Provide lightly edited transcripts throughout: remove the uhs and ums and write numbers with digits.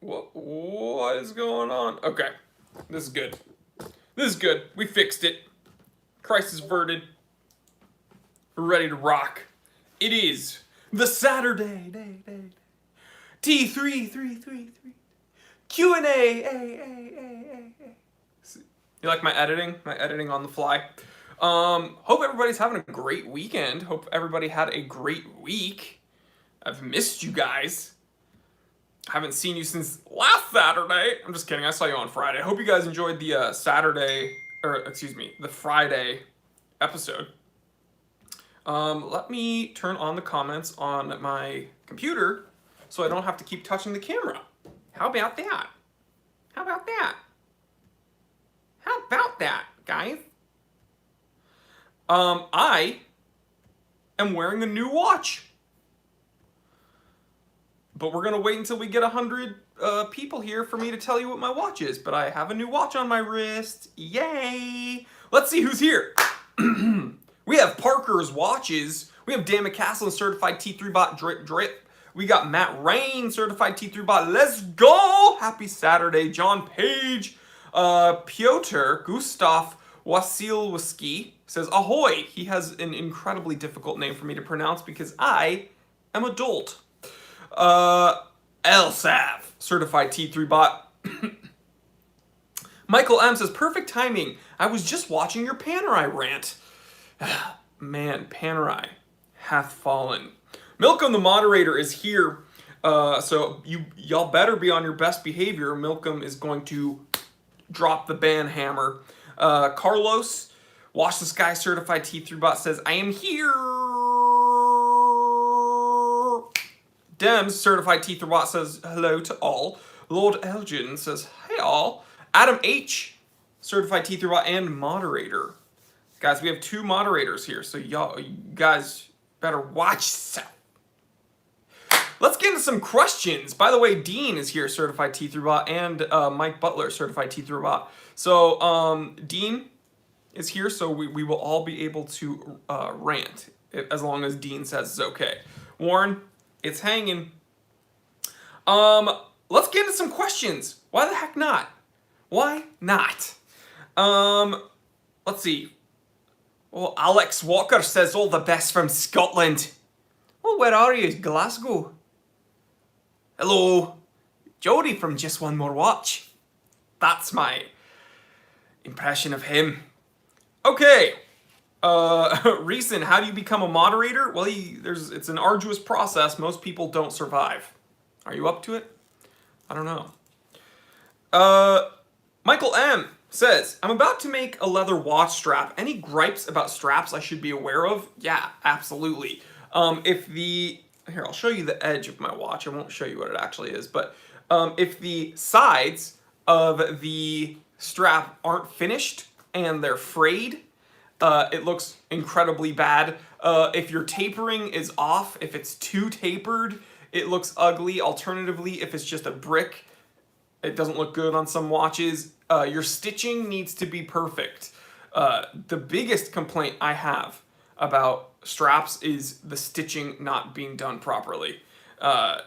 What is going on? Okay, this is good. This is good. We fixed it. Crisis averted. We're ready to rock. It is the Saturday day. T3 Q&A. You like my editing? My editing on the fly. Hope everybody's having a great weekend. Hope everybody had a great week. I've missed you guys. Haven't seen you since last Saturday. I'm just kidding. I saw you on Friday. I hope you guys enjoyed the the Friday episode. Let me turn on the comments on my computer so I don't have to keep touching the camera. How about that? How about that? How about that, guys? I am wearing a new watch. But we're going to wait until we get 100 people here for me to tell you what my watch is. But I have a new watch on my wrist. Yay! Let's see who's here. We have Parker's watches. We have Dan McCaslin, certified T3 bot drip. We got Matt Rain, certified T3 bot. Let's go! Happy Saturday. John Page. Piotr Gustav Wasilewski says, ahoy! He has an incredibly difficult name for me to pronounce because I am adult. Elsav, certified T3 bot. Michael M says, perfect timing. I was just watching your Panerai rant. Man, Panerai hath fallen. Milcom the moderator is here. So y'all better be on your best behavior. Milcom is going to drop the ban hammer. Carlos, Watch the Sky certified T3 bot says, I am here. Dems, certified T3 bot says, hello to all. Lord Elgin says, hey all. Adam H, certified T3 bot and moderator. Guys, we have 2 moderators here, so you guys better watch yourself. Let's get into some questions. By the way, Dean is here, certified T3 bot, and Mike Butler, certified T3 bot. So Dean is here, so we will all be able to rant as long as Dean says it's okay. Warren, it's hanging. Let's get into some questions. Why the heck not? Why not? Let's see. Well, Alex Walker says all the best from Scotland. Well, where are you? Glasgow. Hello. Jody from Just One More Watch. That's my impression of him. Okay. Reason, how do you become a moderator? Well, it's an arduous process. Most people don't survive. Are you up to it? I don't know. Michael M says, I'm about to make a leather watch strap. Any gripes about straps I should be aware of? Yeah, absolutely. Here, I'll show you the edge of my watch. I won't show you what it actually is, but if the sides of the strap aren't finished and they're frayed, it looks incredibly bad. If your tapering is off, if it's too tapered, it looks ugly. Alternatively, if it's just a brick, it doesn't look good on some watches. Your stitching needs to be perfect. The biggest complaint I have about straps is the stitching not being done properly.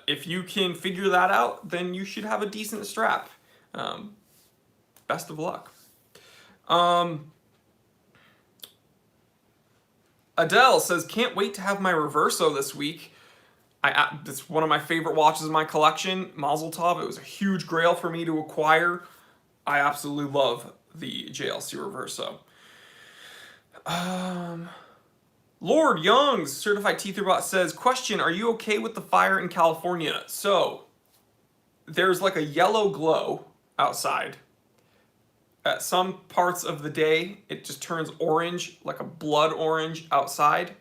If you can figure that out, then you should have a decent strap. Best of luck. Adele says, can't wait to have my Reverso this week. It's one of my favorite watches in my collection. Mazel tov. It was a huge grail for me to acquire. I absolutely love the JLC Reverso. Lord Young's certified T3 bot says, question, are you okay with the fire in California? So, there's like a yellow glow outside. At some parts of the day, it just turns orange, like a blood orange outside.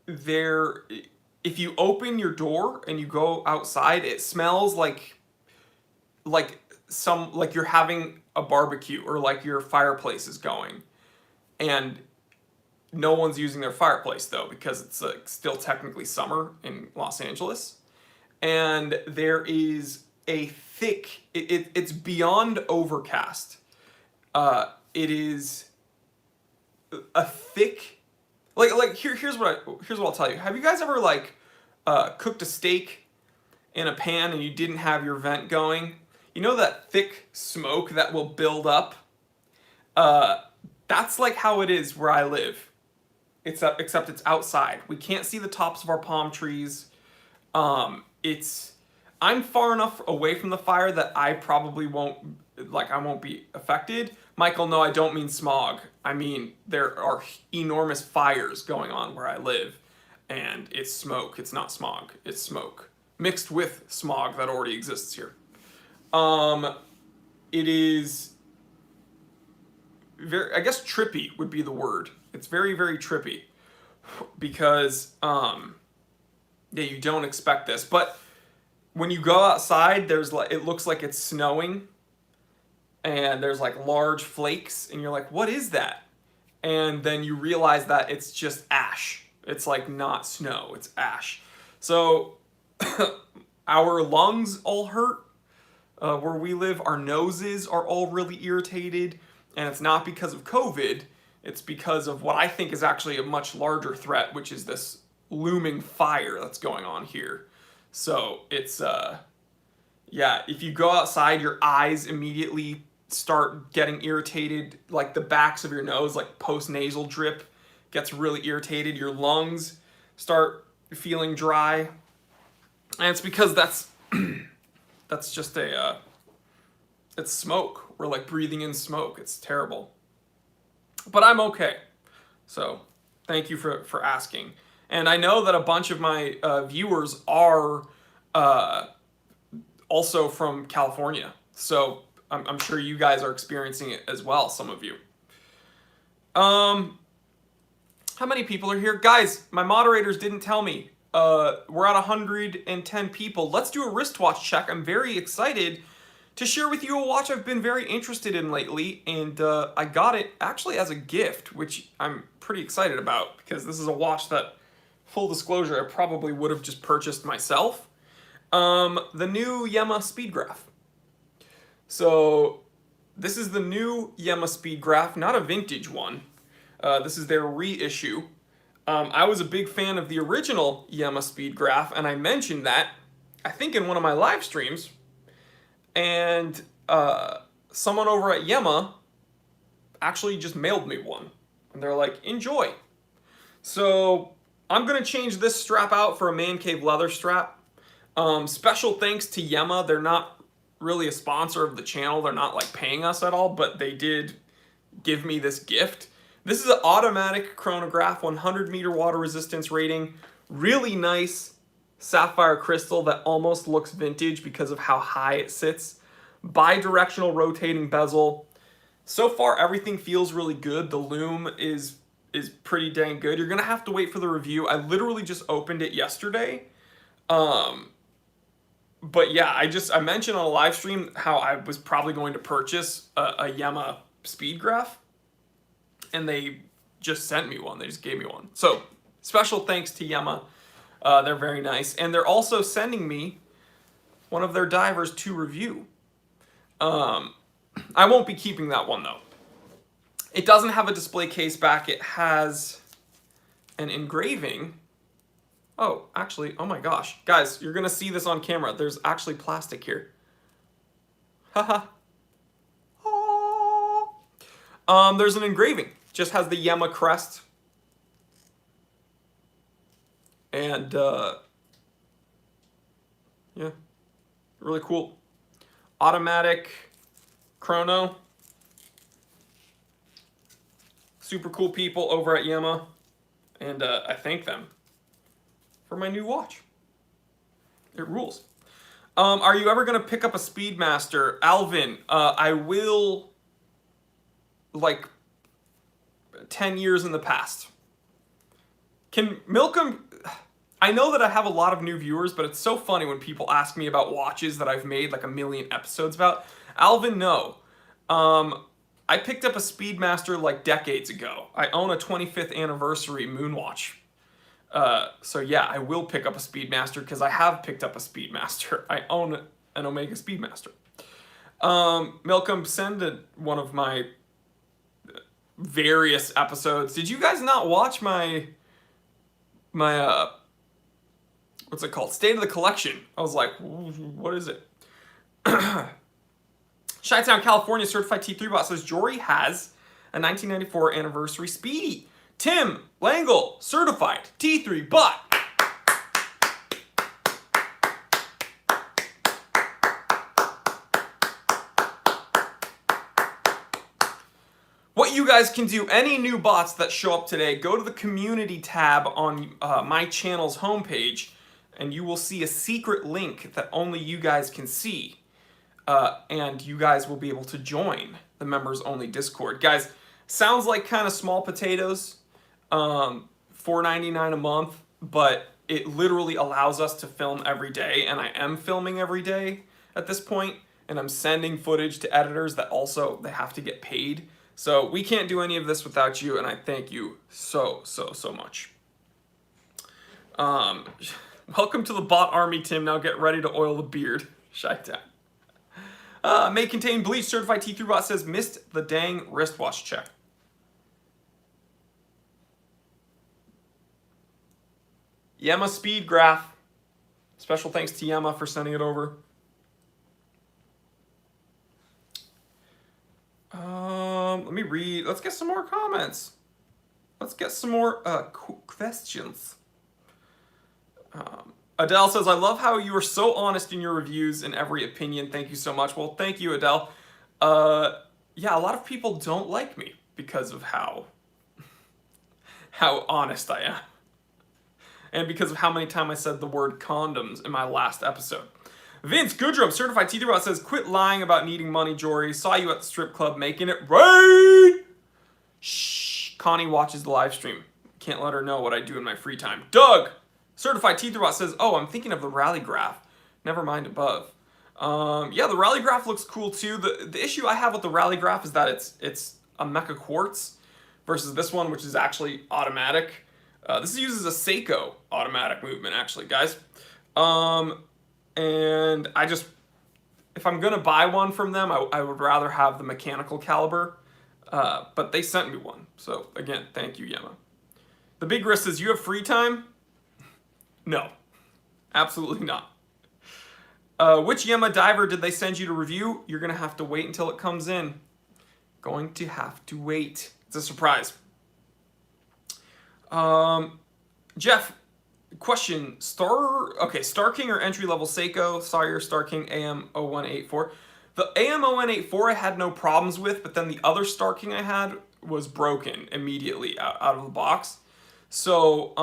If you open your door and you go outside, it smells like you're having a barbecue or like your fireplace is going. And no one's using their fireplace though, because it's still technically summer in Los Angeles. And there is a thick, it's beyond overcast. It is a thick, here's what I'll tell you. Have you guys ever cooked a steak in a pan and you didn't have your vent going, you know that thick smoke that will build up? That's like how it is where I live. Except it's outside. We can't see the tops of our palm trees. I'm far enough away from the fire that I probably won't be affected. Michael, no, I don't mean smog. I mean there are enormous fires going on where I live, and it's smoke. It's not smog. It's smoke mixed with smog that already exists here. It is very, I guess trippy would be the word. It's very, very trippy because yeah, you don't expect this, but when you go outside, it looks like it's snowing, and there's like large flakes, and you're like, what is that? And then you realize that it's just ash. It's like not snow, it's ash. So our lungs all hurt where we live. Our noses are all really irritated, and it's not because of COVID. It's because of what I think is actually a much larger threat, which is this looming fire that's going on here. So it's, yeah, if you go outside, your eyes immediately start getting irritated, like the backs of your nose, like post-nasal drip gets really irritated. Your lungs start feeling dry. And it's because that's just it's smoke. We're like breathing in smoke. It's terrible. But I'm okay. So thank you for asking. And I know that a bunch of my viewers are also from California. So I'm sure you guys are experiencing it as well, some of you. How many people are here? Guys, my moderators didn't tell me. We're at 110 people. Let's do a wristwatch check. I'm very excited to share with you a watch I've been very interested in lately, and I got it actually as a gift, which I'm pretty excited about because this is a watch that, full disclosure, I probably would have just purchased myself. The new Yema Speedgraph. So this is the new Yema Speedgraph, not a vintage one. This is their reissue. I was a big fan of the original Yema Speedgraph, and I mentioned that, I think, in one of my live streams. And someone over at Yema actually just mailed me one. And they're like, enjoy. So I'm going to change this strap out for a Man Cave leather strap. Special thanks to Yema. They're not really a sponsor of the channel. They're not like paying us at all, but they did give me this gift. This is an automatic chronograph, 100 meter water resistance rating. Really nice sapphire crystal that almost looks vintage because of how high it sits. Bi-directional rotating bezel. So far, everything feels really good. The lume is pretty dang good. You're gonna have to wait for the review. I literally just opened it yesterday. But yeah, I mentioned on a live stream how I was probably going to purchase a Yema Speedgraph, and they just sent me one. They just gave me one. So special thanks to Yema. They're very nice, and they're also sending me one of their divers to review. I won't be keeping that one though. It doesn't have a display case back. It has an engraving. Oh, actually, oh my gosh. Guys, you're going to see this on camera. There's actually plastic here. Haha. There's an engraving. Just has the Yema crest. And, yeah. Really cool. Automatic chrono. Super cool people over at Yema. And I thank them for my new watch. It rules. Are you ever going to pick up a Speedmaster? Alvin, I will, like, 10 years in the past. Can Milcom... I know that I have a lot of new viewers, but it's so funny when people ask me about watches that I've made like a million episodes about. Alvin, no. I picked up a Speedmaster like decades ago. I own a 25th anniversary Moonwatch. So yeah, I will pick up a Speedmaster because I have picked up a Speedmaster. I own an Omega Speedmaster. Milcom, send one of my various episodes. Did you guys not watch my what's it called? State of the Collection. I was like, what is it? Chi-Town, California, certified T3 bot says Jory has a 1994 anniversary Speedy. Tim Langle, certified T3 bot. What you guys can do, any new bots that show up today, go to the community tab on my channel's homepage, and you will see a secret link that only you guys can see. And you guys will be able to join the members only Discord. Guys, sounds like kind of small potatoes, $4.99 a month, but it literally allows us to film every day, and I am filming every day at this point, and I'm sending footage to editors that also, they have to get paid. So we can't do any of this without you, and I thank you so much. Welcome to the bot army, Tim. Now get ready to oil the beard. Chi-Town. May contain bleach. Certified T3 bot says missed the dang wristwatch check. Yema speed graph. Special thanks to Yema for sending it over. Let me read. Let's get some more comments. Let's get some more questions. Adele says, I love how you are so honest in your reviews and every opinion. Thank you so much. Well, thank you, Adele. Yeah, a lot of people don't like me because of how honest I am. And because of how many times I said the word condoms in my last episode. Vince Goodrum, certified T3 bot says, quit lying about needing money, Jory. Saw you at the strip club making it rain. Shh. Connie watches the live stream. Can't let her know what I do in my free time. Doug, certified T3 bot says, oh, I'm thinking of the rally graph. Never mind above. Yeah, the rally graph looks cool too. The issue I have with the rally graph is that it's a mecha quartz versus this one, which is actually automatic. This uses a Seiko automatic movement, actually, guys. And if I'm gonna buy one from them, I would rather have the mechanical caliber. But they sent me one. So again, thank you, Yema. The Big Risk says, you have free time? No, absolutely not. Which Yema diver did they send you to review? You're gonna have to wait until it comes in. Going to have to wait. It's a surprise. Jeff, question, Star King or entry-level Seiko? Sawyer, Star King, AM0184. The AM0184 I had no problems with, but then the other Star King I had was broken immediately out of the box. So,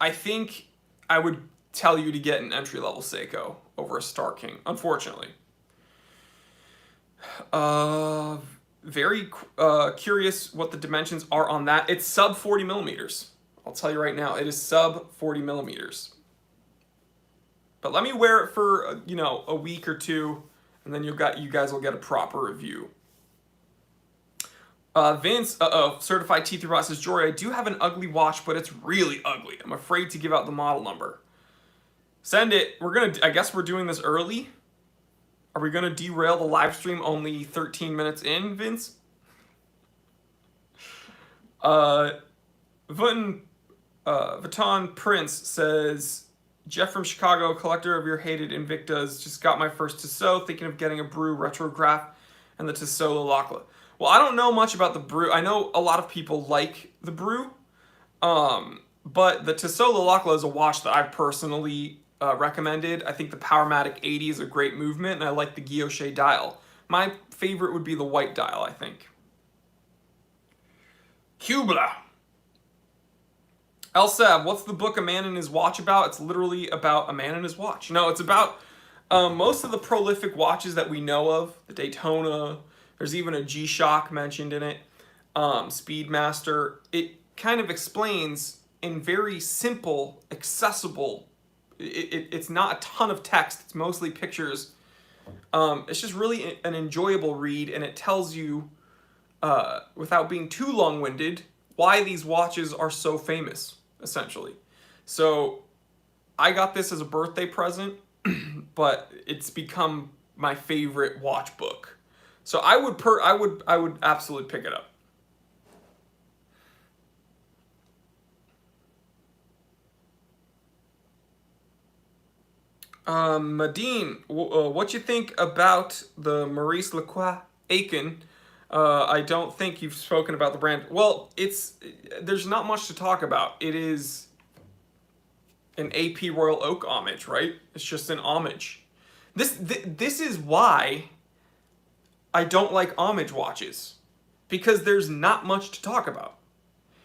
I think I would tell you to get an entry-level Seiko over a Star King, unfortunately. Very curious what the dimensions are on that. It's sub 40 millimeters. I'll tell you right now, it is sub 40 millimeters. But let me wear it for, you know, a week or two, and then you guys will get a proper review. Vince, certified T3 bot says, Jory, I do have an ugly watch, but it's really ugly. I'm afraid to give out the model number. Send it. I guess we're doing this early. Are we gonna derail the live stream only 13 minutes in, Vince? Vuitton Prince says, Jeff from Chicago, collector of your hated Invictas, just got my first Tissot, thinking of getting a Brew Retrograph and the Tissot Lacla. Well, I don't know much about the Brew. I know a lot of people like the Brew, but the Tissot Lacla is a watch that I've personally recommended. I think the Powermatic 80 is a great movement, and I like the Guilloche dial. My favorite would be the white dial, I think. Kubla. Elsab, what's the book A Man and His Watch about? It's literally about a man and his watch. No, it's about most of the prolific watches that we know of. The Daytona. There's even a G-Shock mentioned in it. Speedmaster. It kind of explains in very simple, accessible. It's not a ton of text. It's mostly pictures. It's just really an enjoyable read, and it tells you, without being too long-winded, why these watches are so famous, essentially. So I got this as a birthday present, but it's become my favorite watch book. So I would absolutely pick it up. Madine, what you think about the Maurice Lacroix Aiken? I don't think you've spoken about the brand. Well, there's not much to talk about. It is an AP Royal Oak homage, right? It's just an homage. This is why I don't like homage watches, because there's not much to talk about.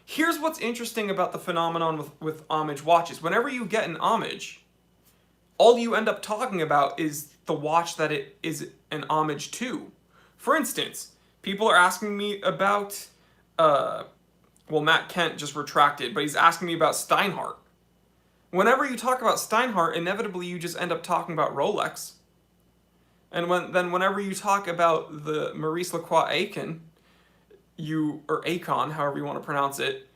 Here's what's interesting about the phenomenon with homage watches. Whenever you get an homage, all you end up talking about is the watch that it is an homage to. For instance, people are asking me about, well, Matt Kent just retracted, but he's asking me about Steinhardt. Whenever you talk about Steinhardt, inevitably you just end up talking about Rolex. And whenever you talk about the Maurice Lacroix Aiken, or Acon, however you want to pronounce it,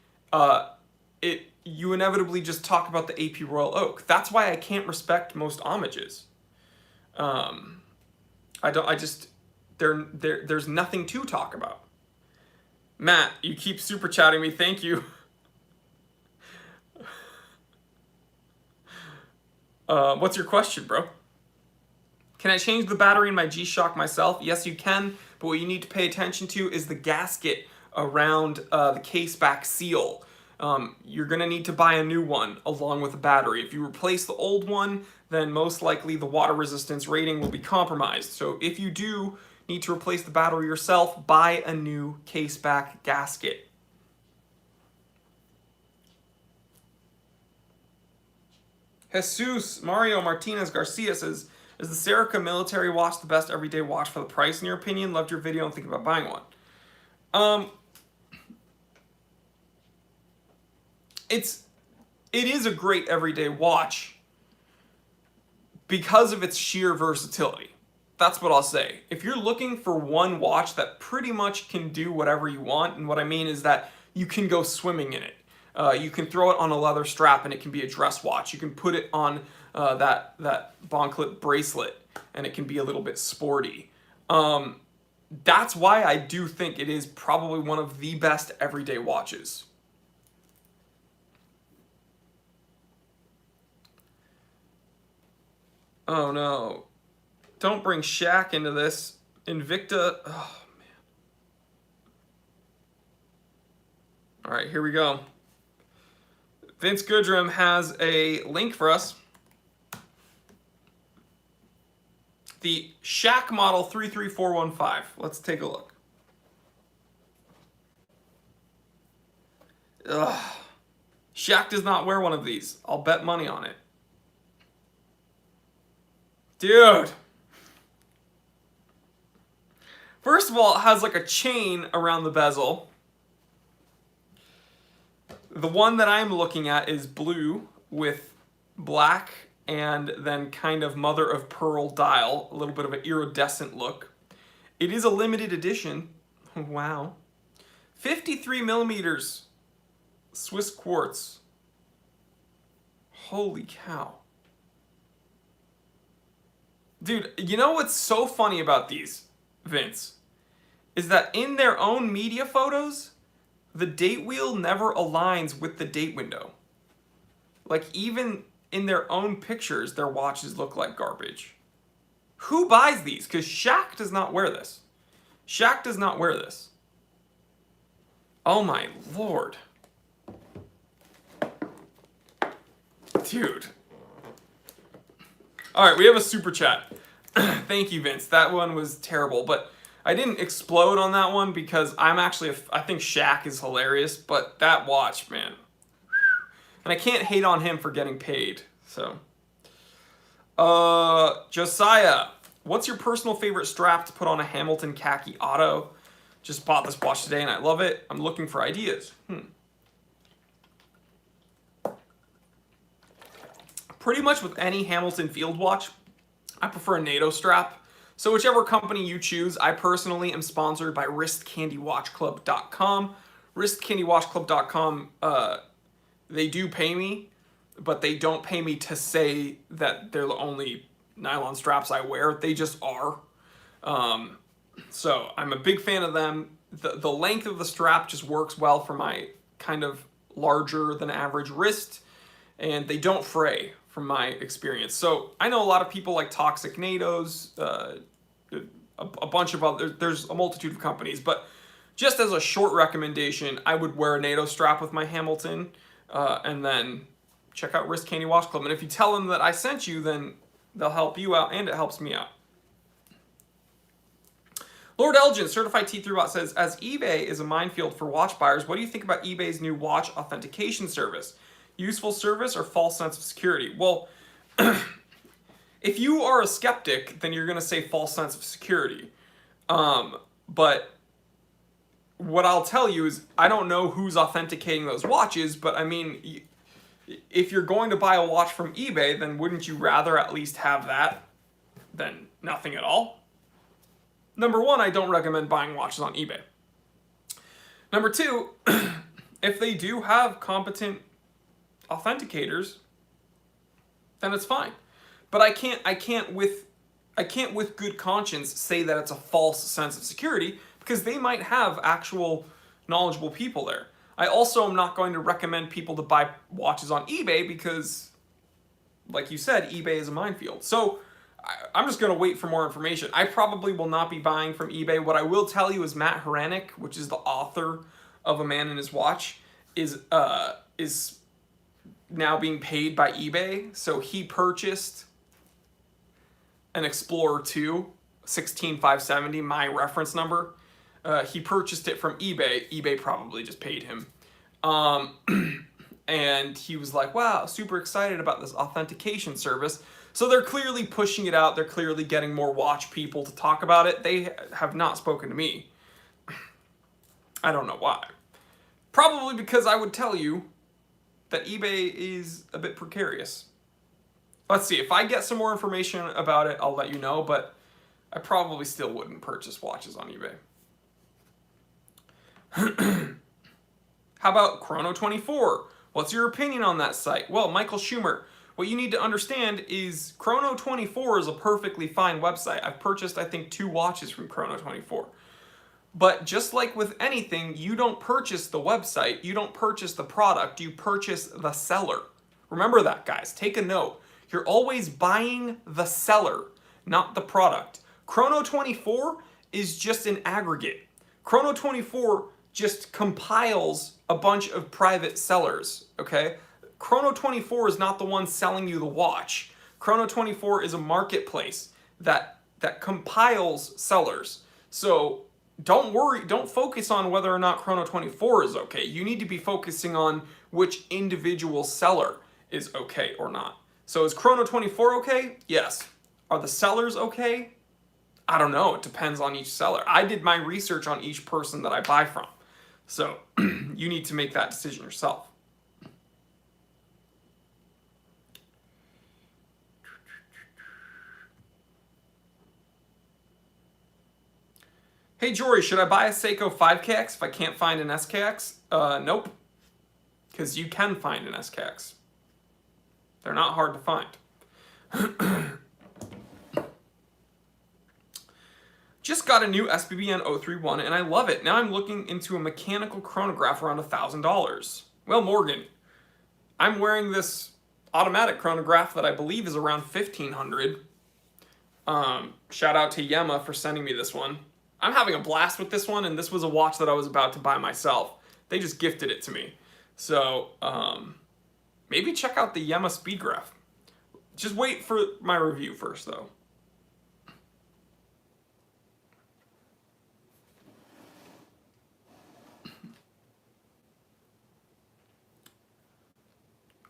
you inevitably just talk about the AP Royal Oak. That's why I can't respect most homages. There's nothing to talk about. Matt, you keep super chatting me. Thank you. What's your question, bro? Can I change the battery in my G-Shock myself? Yes, you can, but what you need to pay attention to is the gasket around the case back seal. You're going to need to buy a new one along with the battery. If you replace the old one, then most likely the water resistance rating will be compromised. So if you do need to replace the battery yourself, buy a new case back gasket. Jesus Mario Martinez Garcia says, is the Serica military watch the best everyday watch for the price in your opinion? Loved your video and thinking about buying one. It is a great everyday watch because of its sheer versatility. That's what I'll say. If you're looking for one watch that pretty much can do whatever you want, and what I mean is that you can go swimming in it. You can throw it on a leather strap and it can be a dress watch. You can put it on that bond clip bracelet and it can be a little bit sporty. That's why I do think it is probably one of the best everyday watches. Oh no. Don't bring Shaq into this. Invicta. Oh man. Alright, here we go. Vince Goodrum has a link for us. The Shaq model 33415. Let's take a look. Ugh. Shaq does not wear one of these. I'll bet money on it. Dude. First of all, it has like a chain around the bezel. The one that I'm looking at is blue with black and then kind of mother of pearl dial, a little bit of an iridescent look. It is a limited edition. Wow. 53 millimeters Swiss quartz. Holy cow. Dude, you know what's so funny about these, Vince? Is that in their own media photos, the date wheel never aligns with the date window. Like, even in their own pictures, their watches look like garbage. Who buys these? Because Shaq does not wear this. Shaq does not wear this. Oh my lord. Dude. Alright, we have a super chat. Thank you, Vince. That one was terrible, but I didn't explode on that one because I think Shaq is hilarious, but that watch, man. And I can't hate on him for getting paid, so. Josiah, what's your personal favorite strap to put on a Hamilton Khaki Auto? Just bought this watch today and I love it. I'm looking for ideas. Pretty much with any Hamilton field watch, I prefer a NATO strap. So whichever company you choose, I personally am sponsored by wristcandywatchclub.com. Wristcandywatchclub.com, they do pay me, but they don't pay me to say that they're the only nylon straps I wear. They just are. So I'm a big fan of them. The length of the strap just works well for my kind of larger than average wrist, and they don't fray. from my experience. So I know a lot of people like Toxic NATOs, a bunch of other, there's a multitude of companies, but just as a short recommendation, I would wear a NATO strap with my Hamilton, and then check out Wrist Candy Watch Club. And if you tell them that I sent you, then they'll help you out, and it helps me out. Lord Elgin, Certified T3 Bot says, as eBay is a minefield for watch buyers, what do you think about eBay's new watch authentication service? Useful service or false sense of security? Well, if you are a skeptic, then you're going to say false sense of security. But what I'll tell you is I don't know who's authenticating those watches, but I mean, if you're going to buy a watch from eBay, then wouldn't you rather at least have that than nothing at all? Number one, I don't recommend buying watches on eBay. Number two, if they do have competent authenticators, then it's fine. But I can't with good conscience say that it's a false sense of security, because they might have actual knowledgeable people there. I also am not going to recommend people to buy watches on eBay because, like you said, eBay is a minefield. So I'm just going to wait for more information. I probably will not be buying from eBay. What I will tell you is Matt Horanek, which is the author of A Man and His Watch, is now being paid by eBay. So he purchased an Explorer 2 16570, my reference number. He purchased it from eBay. eBay probably just paid him. And he was like, wow, super excited about this authentication service. So they're clearly pushing it out. They're clearly getting more watch people to talk about it. They have not spoken to me. I don't know why. Probably because I would tell you that eBay is a bit precarious. Let's see, if I get some more information about it, I'll let you know, but I probably still wouldn't purchase watches on eBay. How about Chrono24? What's your opinion on that site? Well, Michael Schumer, what you need to understand is Chrono24 is a perfectly fine website. I've purchased, I think, 2 watches from Chrono24. But just like with anything, you don't purchase the website, you don't purchase the product, you purchase the seller. Remember that, guys. Take a note. You're always buying the seller, not the product. Chrono24 is just an aggregate. Chrono24 just compiles a bunch of private sellers, okay? Chrono24 is not the one selling you the watch. Chrono24 is a marketplace that compiles sellers. So don't worry, don't focus on whether or not Chrono24 is okay. You need to be focusing on which individual seller is okay or not. So is Chrono24 okay? Yes. Are the sellers okay? I don't know. It depends on each seller. I did my research on each person that I buy from. So you need to make that decision yourself. Hey Jory, should I buy a Seiko 5KX if I can't find an SKX? Nope. Because you can find an SKX. They're not hard to find. Just got a new SBBN 031 and I love it. Now I'm looking into a mechanical chronograph around $1,000. Well, Morgan, I'm wearing this automatic chronograph that I believe is around $1,500. Shout out to Yema for sending me this one. I'm having a blast with this one, and this was a watch that I was about to buy myself. They just gifted it to me. So, maybe check out the Yema Speedgraph. Just wait for my review first, though.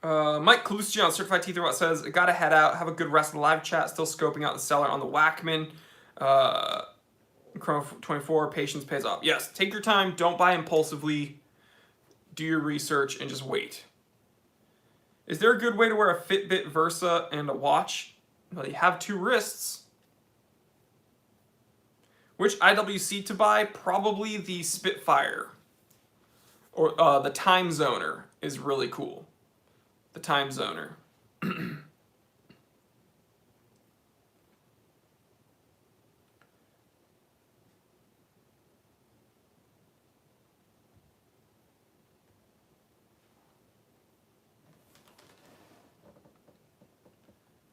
Mike Kalustian on Certified Teeth Robot says, gotta head out, have a good rest of the live chat, still scoping out the seller on the Whackman. Chrono 24, patience pays off. Yes, take your time, don't buy impulsively, do your research, and just wait. Is there a good way to wear a Fitbit Versa and a watch? Well, you have 2 wrists. Which IWC to buy? Probably the Spitfire. Or the Time Zoner is really cool. The Time Zoner.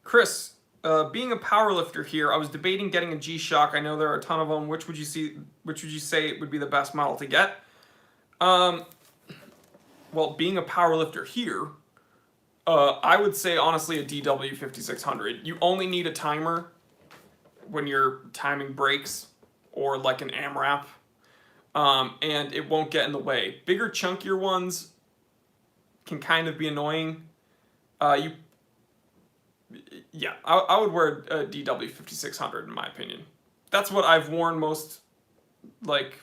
Chris, being a powerlifter here, I was debating getting a G-Shock. I know there are a ton of them. Which would you say would be the best model to get? Well, being a powerlifter here, I would say honestly a DW5600. You only need a timer when you're timing breaks or like an AMRAP, and it won't get in the way. Bigger, chunkier ones can kind of be annoying. I would wear a DW5600 in my opinion. That's what I've worn most, like,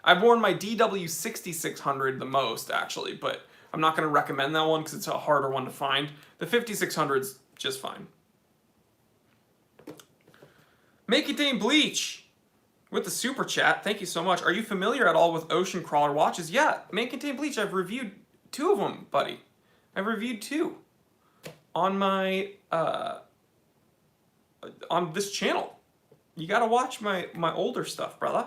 I've worn my DW6600 the most actually, but I'm not going to recommend that one because it's a harder one to find. The 5600's just fine. Make It Dame Bleach with the super chat. Thank you so much. Are you familiar at all with ocean crawler watches? Yeah, Make It Dame Bleach. I've reviewed 2 of them, buddy. I've reviewed 2 on my on this channel. You gotta watch my older stuff, brother.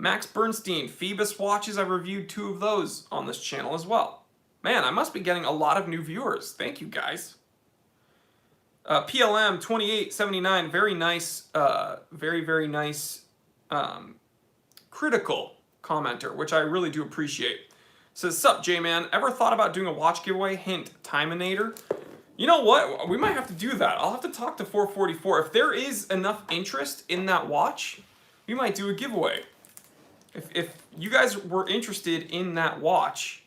Max Bernstein, Phoebus watches. I've reviewed 2 of those on this channel as well. Man, I must be getting a lot of new viewers. Thank you, guys. PLM 2879, very nice, very nice critical commenter, which I really do appreciate. Says, sup, J-Man, ever thought about doing a watch giveaway? Hint, Timinator. You know what? We might have to do that. I'll have to talk to 444. If there is enough interest in that watch, we might do a giveaway. If you guys were interested in that watch,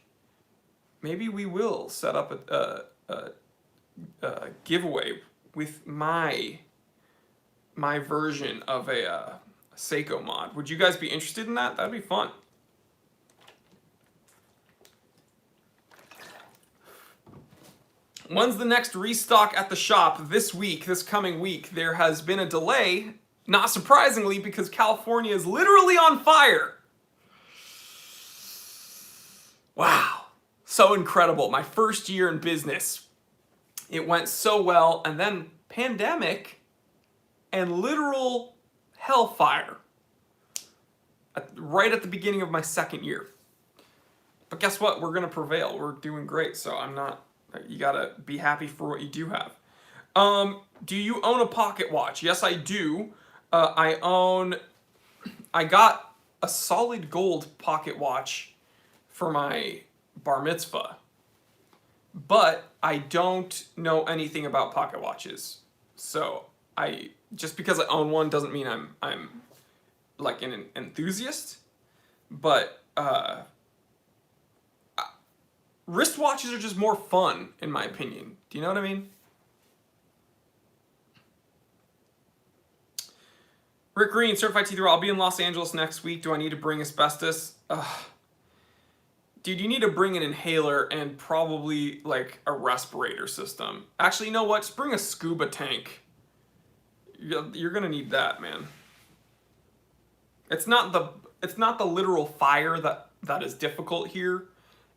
maybe we will set up a giveaway with my version of a Seiko mod. Would you guys be interested in that? That'd be fun. When's the next restock at the shop? This week, this coming week. There has been a delay, not surprisingly, because California is literally on fire. Wow, so incredible. My first year in business, it went so well, and then pandemic and literal hellfire right at the beginning of my second year. But guess what? We're gonna prevail. We're doing great, so I'm not. You gotta be happy for what you do have. Do you own a pocket watch? Yes, I do. I got a solid gold pocket watch for my bar mitzvah, but I don't know anything about pocket watches. So just because I own one doesn't mean I'm like an enthusiast. But wristwatches are just more fun, in my opinion. Do you know what I mean? Rick Green, Certified Teeth. I'll be in Los Angeles next week. Do I need to bring asbestos? Dude, you need to bring an inhaler and probably like a respirator system. Actually, you know what? Just bring a scuba tank. You're gonna need that, man. It's not the literal fire that is difficult here.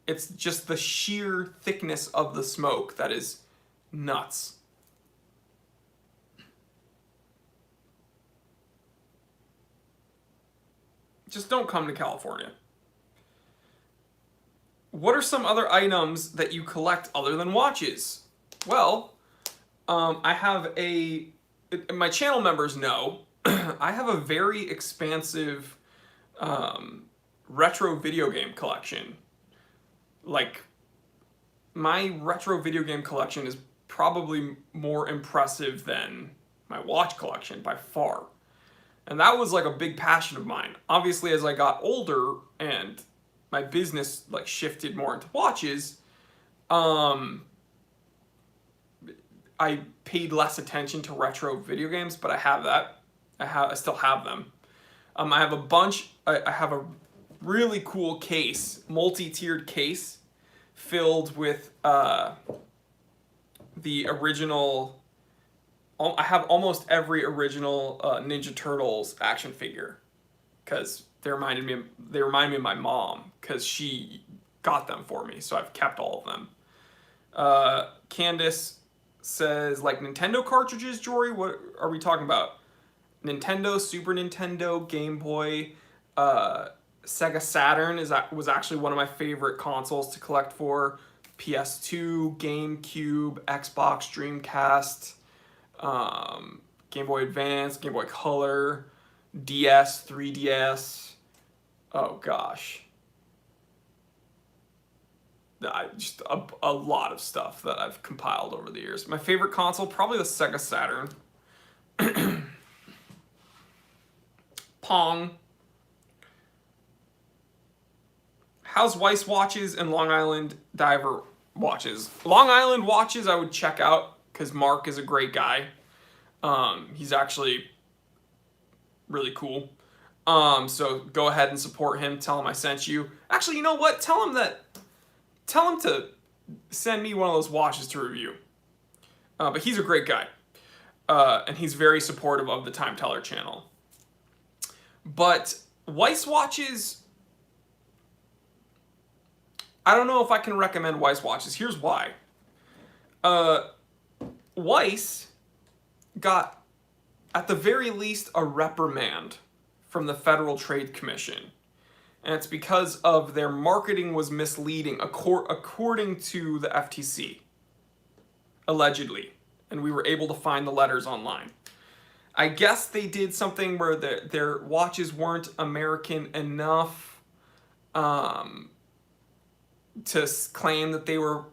It's just the sheer thickness of the smoke that is nuts. Just don't come to California. What are some other items that you collect other than watches? Well, I have my channel members know, I have a very expansive retro video game collection. Like, my retro video game collection is probably more impressive than my watch collection by far. And that was like a big passion of mine. Obviously, as I got older and my business like shifted more into watches, I paid less attention to retro video games, but I have that. I still have them. I have a bunch. I have a really cool case, multi-tiered case, filled with the original. I have almost every original Ninja Turtles action figure, because they remind me of my mom, because she got them for me, so I've kept all of them. Candace says, like Nintendo cartridges, Jory? What are we talking about? Nintendo, Super Nintendo, Game Boy, Sega Saturn was actually one of my favorite consoles to collect for. PS2, GameCube, Xbox, Dreamcast, Game Boy Advance, Game Boy Color, DS, 3DS. Oh gosh. Just a lot of stuff that I've compiled over the years. My favorite console, probably the Sega Saturn. Pong. How's Weiss watches and Long Island Diver watches? Long Island watches I would check out because Mark is a great guy. He's actually really cool. So go ahead and support him. Tell him I sent you. Actually, you know what? Tell him to send me one of those watches to review. But he's a great guy. And he's very supportive of the Time Teller channel. But Weiss watches, I don't know if I can recommend Weiss watches. Here's why. Weiss got, at the very least, a reprimand from the Federal Trade Commission. And it's because of their marketing was misleading, according to the FTC, allegedly. And we were able to find the letters online. I guess they did something where their watches weren't American enough to claim that they were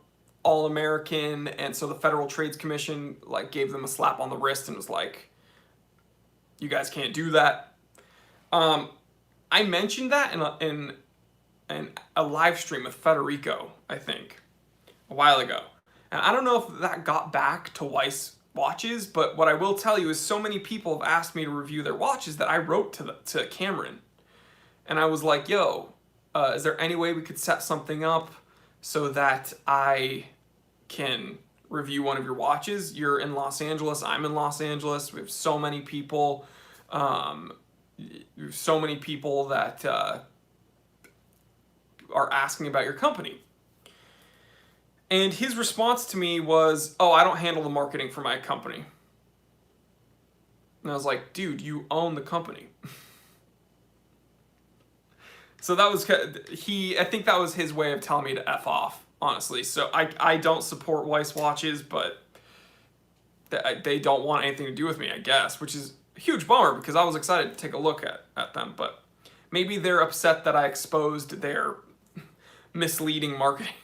all American, and so the Federal Trade Commission gave them a slap on the wrist and was like, "You guys can't do that." I mentioned that in a live stream with Federico, I think, a while ago, and I don't know if that got back to Weiss watches, but what I will tell you is so many people have asked me to review their watches that I wrote to Cameron, and I was like, "Yo, is there any way we could set something up so that I can review one of your watches? You're in Los Angeles, I'm in Los Angeles. We have so many people, that are asking about your company." And his response to me was, "Oh, I don't handle the marketing for my company." And I was like, "Dude, you own the company." So that was, I think that was his way of telling me to F off, honestly. So I don't support Weiss watches, but they don't want anything to do with me, I guess, which is a huge bummer because I was excited to take a look at them. But maybe they're upset that I exposed their misleading marketing.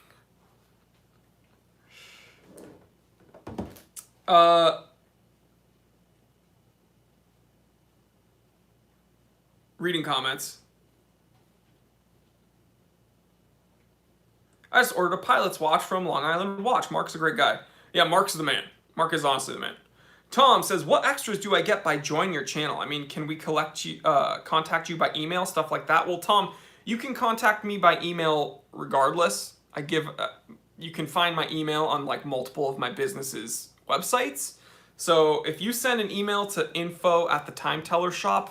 Reading comments. I just ordered a pilot's watch from Long Island Watch. Mark's a great guy. Yeah, Mark's the man. Mark is honestly the man. Tom says, "What extras do I get by joining your channel? I mean, can we contact you by email, stuff like that?" Well, Tom, you can contact me by email regardless. You can find my email on multiple of my business's websites. So if you send an email to info@thetimetellershop,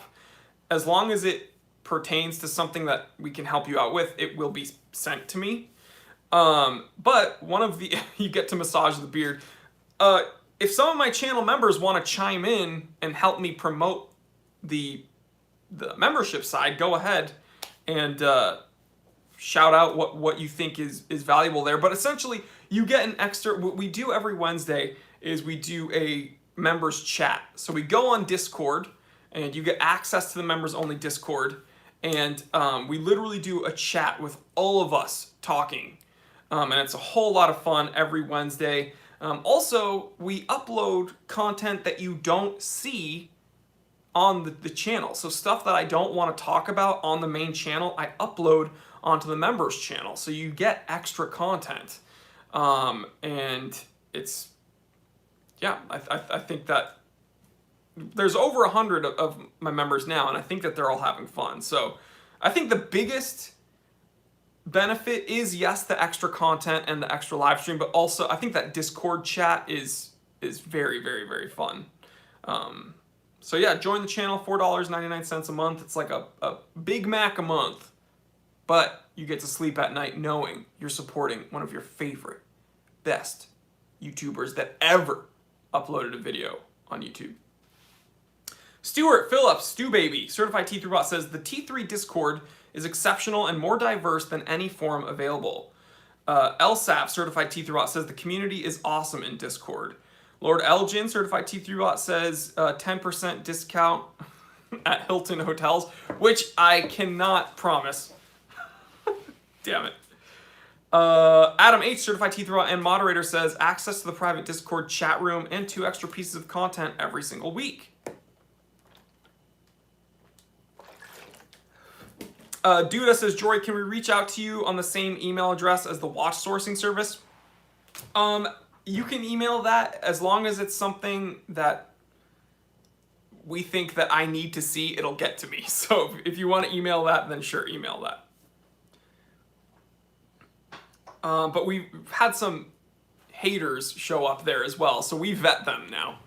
as long as it pertains to something that we can help you out with, it will be sent to me. But one of the, you get to massage the beard. If some of my channel members want to chime in and help me promote the membership side, go ahead and shout out what you think is valuable there. But essentially, you get an extra, what we do every Wednesday is we do a members chat. So we go on Discord and you get access to the members only Discord. And we literally do a chat with all of us talking. And it's a whole lot of fun every Wednesday. Also, we upload content that you don't see on the channel. So stuff that I don't want to talk about on the main channel, I upload onto the members channel. So you get extra content. And it's, yeah, I think that there's over 100 of my members now, and I think that they're all having fun. So I think the biggest benefit is, yes, the extra content and the extra live stream, but also I think that Discord chat is very, very, very fun. So yeah, join the channel, $4.99 a month. It's like a Big Mac a month, but you get to sleep at night knowing you're supporting one of your favorite, best YouTubers that ever uploaded a video on YouTube. Stuart Phillips, Stu Baby, Certified T3 Bot says, "The T3 Discord is exceptional and more diverse than any forum available. LSAF, Certified T3 Bot, says the community is awesome in Discord. Lord Elgin, Certified T3 Bot, says 10% discount at Hilton Hotels, which I cannot promise. Damn it. Adam H, Certified T3 Bot and Moderator, says access to the private Discord chat room and 2 extra pieces of content every single week. Duda says, Jory, can we reach out to you on the same email address as the watch sourcing service? You can email that as long as it's something that we think that I need to see, it'll get to me. So if you want to email that, then sure, email that. But we've had some haters show up there as well, so we vet them now.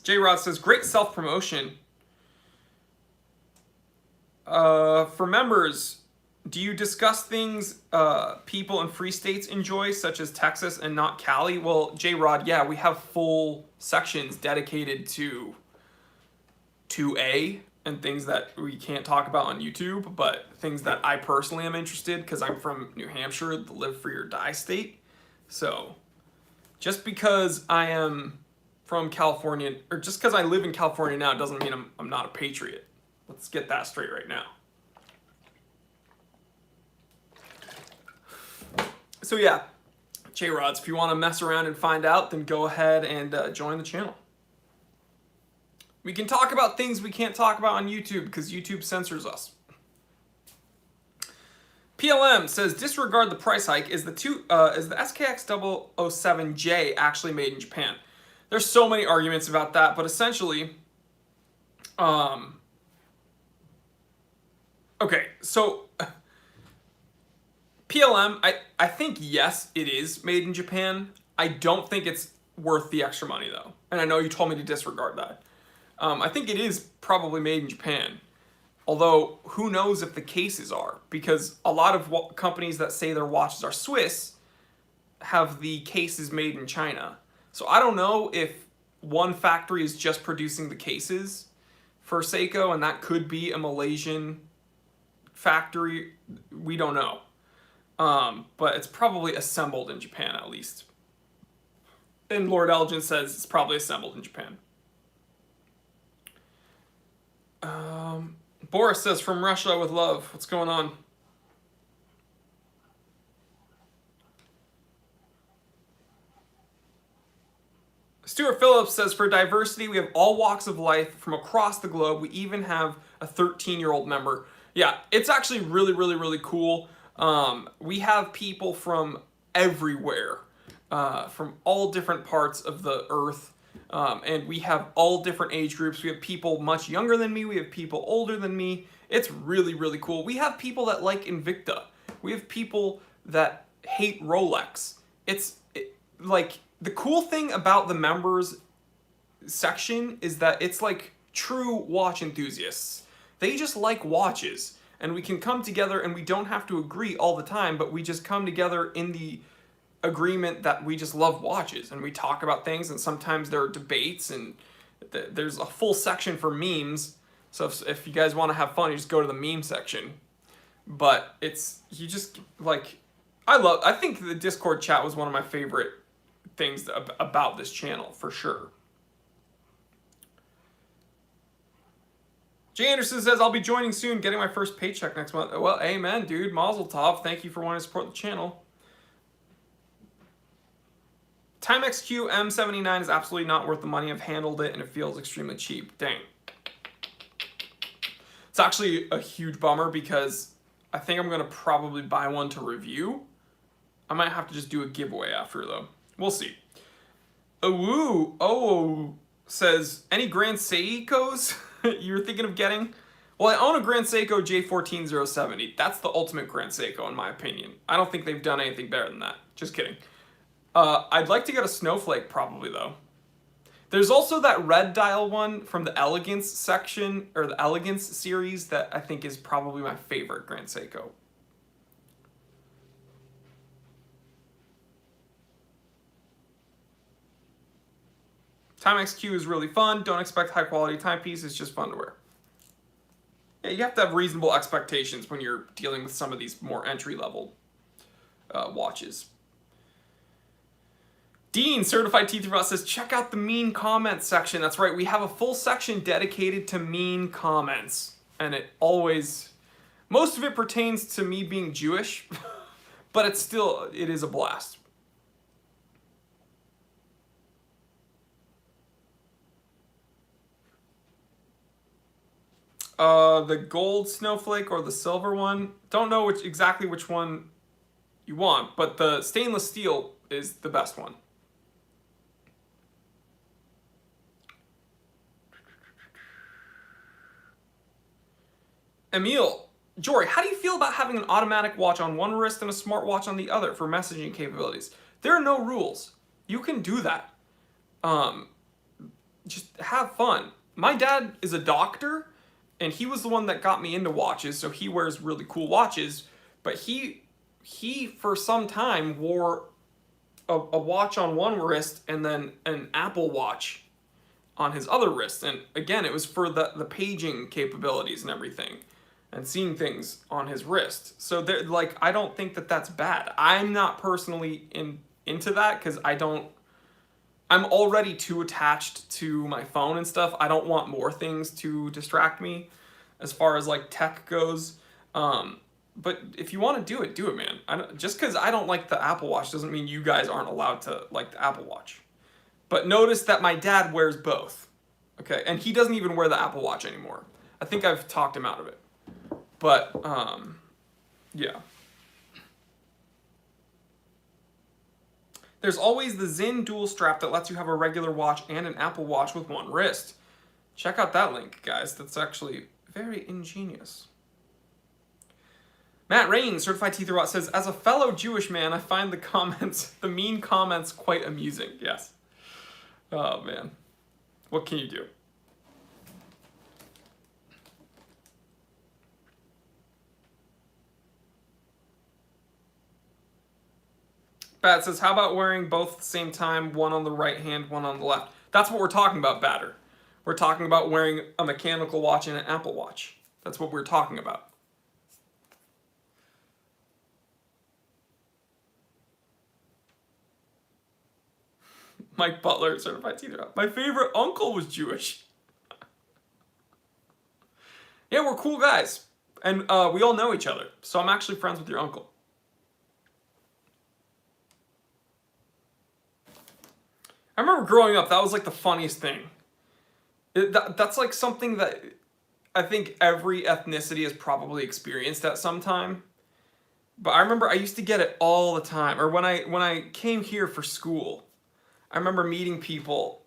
J-Rod says, great self-promotion. For members, do you discuss things people in free states enjoy, such as Texas and not Cali? Well, J-Rod, yeah, we have full sections dedicated to 2A and things that we can't talk about on YouTube, but things that I personally am interested, because I'm from New Hampshire, the live free or die state. So just because I am from California, or just because I live in California now, doesn't mean I'm not a patriot. Let's get that straight right now. So yeah, J-Rods, if you want to mess around and find out, then go ahead and join the channel. We can talk about things we can't talk about on YouTube because YouTube censors us. PLM says, disregard the price hike. Is the SKX 007J actually made in Japan? There's so many arguments about that, but essentially, okay, so PLM, I think, yes, it is made in Japan. I don't think it's worth the extra money, though. And I know you told me to disregard that. I think it is probably made in Japan. Although, who knows if the cases are? Because a lot of companies that say their watches are Swiss have the cases made in China. So I don't know if one factory is just producing the cases for Seiko, and that could be a Malaysian factory. We don't know. But it's probably assembled in Japan, at least. And Lord Elgin says it's probably assembled in Japan. Boris says, from Russia with love. What's going on? Stuart Phillips says, for diversity, we have all walks of life from across the globe. We even have a 13-year-old member. Yeah, it's actually really, really, really cool. We have people from everywhere, from all different parts of the earth. And we have all different age groups. We have people much younger than me. We have people older than me. It's really, really cool. We have people that like Invicta. We have people that hate Rolex. Like, the cool thing about the members section is that it's like true watch enthusiasts. They just like watches. And we can come together and we don't have to agree all the time, but we just come together in the agreement that we just love watches, and we talk about things, and sometimes there are debates, and there's a full section for memes. So if you guys want to have fun, you just go to the meme section. But you just, like, I think the Discord chat was one of my favorite things about this channel, for sure. Jay Anderson says, I'll be joining soon, getting my first paycheck next month. Well, amen, dude. Mazel tov. Thank you for wanting to support the channel. Timex Q M79 is absolutely not worth the money. I've handled it and it feels extremely cheap. Dang. It's actually a huge bummer because I think I'm going to probably buy one to review. I might have to just do a giveaway after, though. We'll see. Says, any Grand Seikos you're thinking of getting? Well, I own a Grand Seiko J14070. That's the ultimate Grand Seiko, in my opinion. I don't think they've done anything better than that. Just kidding. I'd like to get a Snowflake, probably, though. There's also that red dial one from the Elegance section, or the Elegance series, that I think is probably my favorite Grand Seiko. Timex Q is really fun. Don't expect high quality timepiece. It's just fun to wear. Yeah, you have to have reasonable expectations when you're dealing with some of these more entry level watches. Dean, Certified Teeth Robot, says, check out the mean comments section. That's right, we have a full section dedicated to mean comments. And it always, most of it pertains to me being Jewish, but it is a blast. The gold snowflake or the silver one. Don't know exactly which one you want, but the stainless steel is the best one. Emil, Jory, how do you feel about having an automatic watch on one wrist and a smartwatch on the other for messaging capabilities? There are no rules. You can do that. Just have fun. My dad is a doctor, and he was the one that got me into watches, so he wears really cool watches, but he for some time wore a watch on one wrist and then an Apple Watch on his other wrist. And again, it was for the paging capabilities and everything, and seeing things on his wrist. So like, I don't think that that's bad. I'm not personally into that because I'm already too attached to my phone and stuff. I don't want more things to distract me as far as like tech goes. But if you want to do it, man. Just because I don't like the Apple Watch doesn't mean you guys aren't allowed to like the Apple Watch. But notice that my dad wears both. Okay, and he doesn't even wear the Apple Watch anymore. I think I've talked him out of it. But, yeah. There's always the Zinn dual strap that lets you have a regular watch and an Apple Watch with one wrist. Check out that link, guys. That's actually very ingenious. Matt Rain, Certified Teeth Robot, says, as a fellow Jewish man, I find the mean comments quite amusing. Yes. Oh, man. What can you do? Bat says, how about wearing both at the same time, one on the right hand, one on the left? That's what we're talking about, Batter. We're talking about wearing a mechanical watch and an Apple Watch. That's what we're talking about. Mike Butler, Certified Teeth Robot. My favorite uncle was Jewish. Yeah, we're cool guys. And we all know each other. So I'm actually friends with your uncle. I remember growing up, that was like the funniest thing. That's like something that I think every ethnicity has probably experienced at some time. But I remember I used to get it all the time. Or when I came here for school, I remember meeting people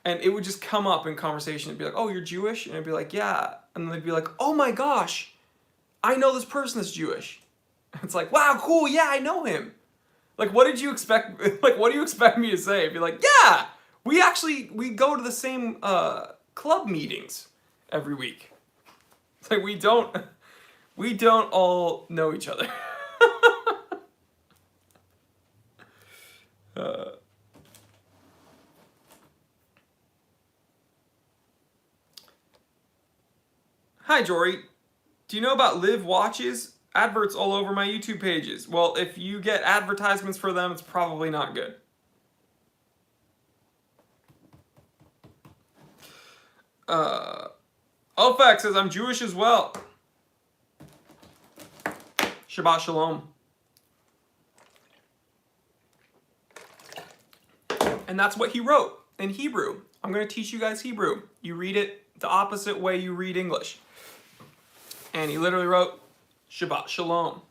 and it would just come up in conversation. It'd be like, oh, you're Jewish? And I'd be like, yeah. And they'd be like, oh my gosh, I know this person that's Jewish. It's like, wow, cool, yeah, I know him. Like, what did you expect? Like, what do you expect me to say? Be like, yeah, we go to the same club meetings every week. It's like we don't all know each other. Hi, Jory. Do you know about Live Watches? Adverts all over my YouTube pages. Well, if you get advertisements for them, it's probably not good. Ofak says, I'm Jewish as well. Shabbat Shalom. And that's what he wrote in Hebrew. I'm going to teach you guys Hebrew. You read it the opposite way you read English. And he literally wrote, Shabbat Shalom.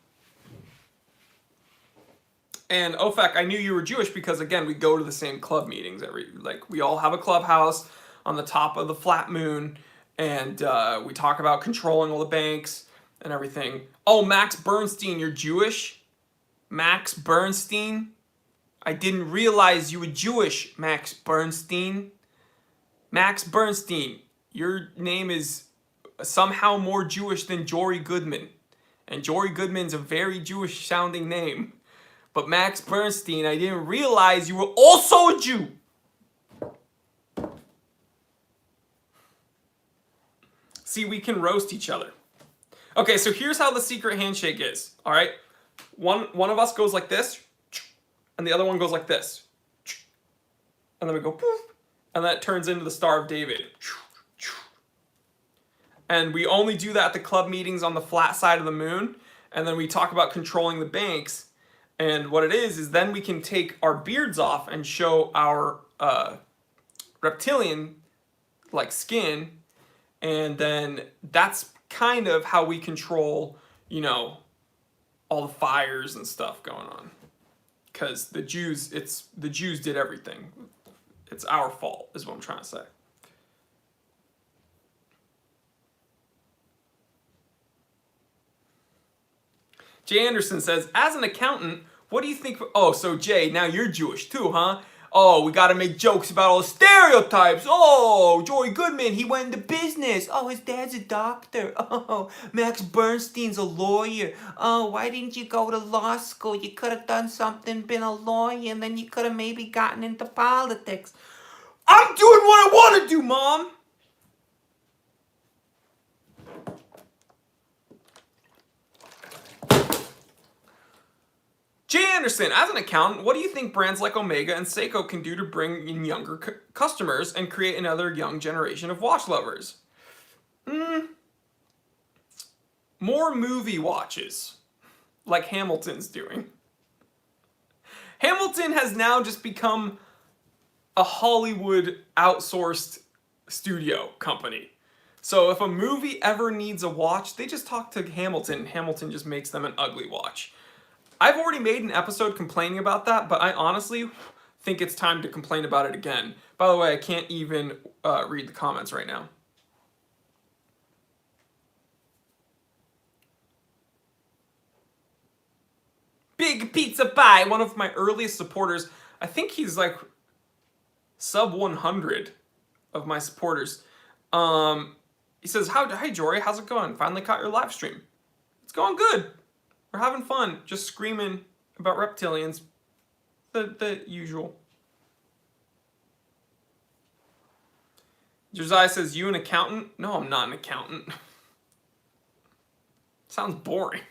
And Ofak, I knew you were Jewish because, again, we go to the same club meetings we all have a clubhouse on the top of the flat moon, and we talk about controlling all the banks and everything. Oh, Max Bernstein, you're Jewish? Max Bernstein? I didn't realize you were Jewish, Max Bernstein. Max Bernstein, your name is somehow more Jewish than Jory Goodman. And Jory Goodman's a very Jewish sounding name. But Max Bernstein, I didn't realize you were also a Jew. See, we can roast each other. Okay, so here's how the secret handshake is. All right, one of us goes like this, and the other one goes like this, and then we go poof, and that turns into the Star of David. And we only do that at the club meetings on the flat side of the moon, and then we talk about controlling the banks. And what it is then we can take our beards off and show our reptilian like skin, and then that's kind of how we control, you know, all the fires and stuff going on. Because the Jews did everything. It's our fault, is what I'm trying to say. Jay Anderson says, as an accountant, what do you think? Oh, so Jay, now you're Jewish too, huh? Oh, we gotta make jokes about all the stereotypes. Oh, Joey Goodman, he went into business. Oh, his dad's a doctor. Oh, Max Bernstein's a lawyer. Oh, why didn't you go to law school? You could have done something, been a lawyer, and then you could have maybe gotten into politics. I'm doing what I want to do, Mom. Jay Anderson, as an accountant, what do you think brands like Omega and Seiko can do to bring in younger customers and create another young generation of watch lovers? More movie watches, like Hamilton's doing. Hamilton has now just become a Hollywood outsourced studio company. So if a movie ever needs a watch, they just talk to Hamilton. Hamilton just makes them an ugly watch. I've already made an episode complaining about that, but I honestly think it's time to complain about it again. By the way, I can't even read the comments right now. Big Pizza Pie, one of my earliest supporters. I think he's like sub 100 of my supporters. He says, "Hi Jory, how's it going? Finally caught your live stream. It's going good. We're having fun, just screaming about reptilians. The usual." Josiah says, "You an accountant?" No, I'm not an accountant. Sounds boring.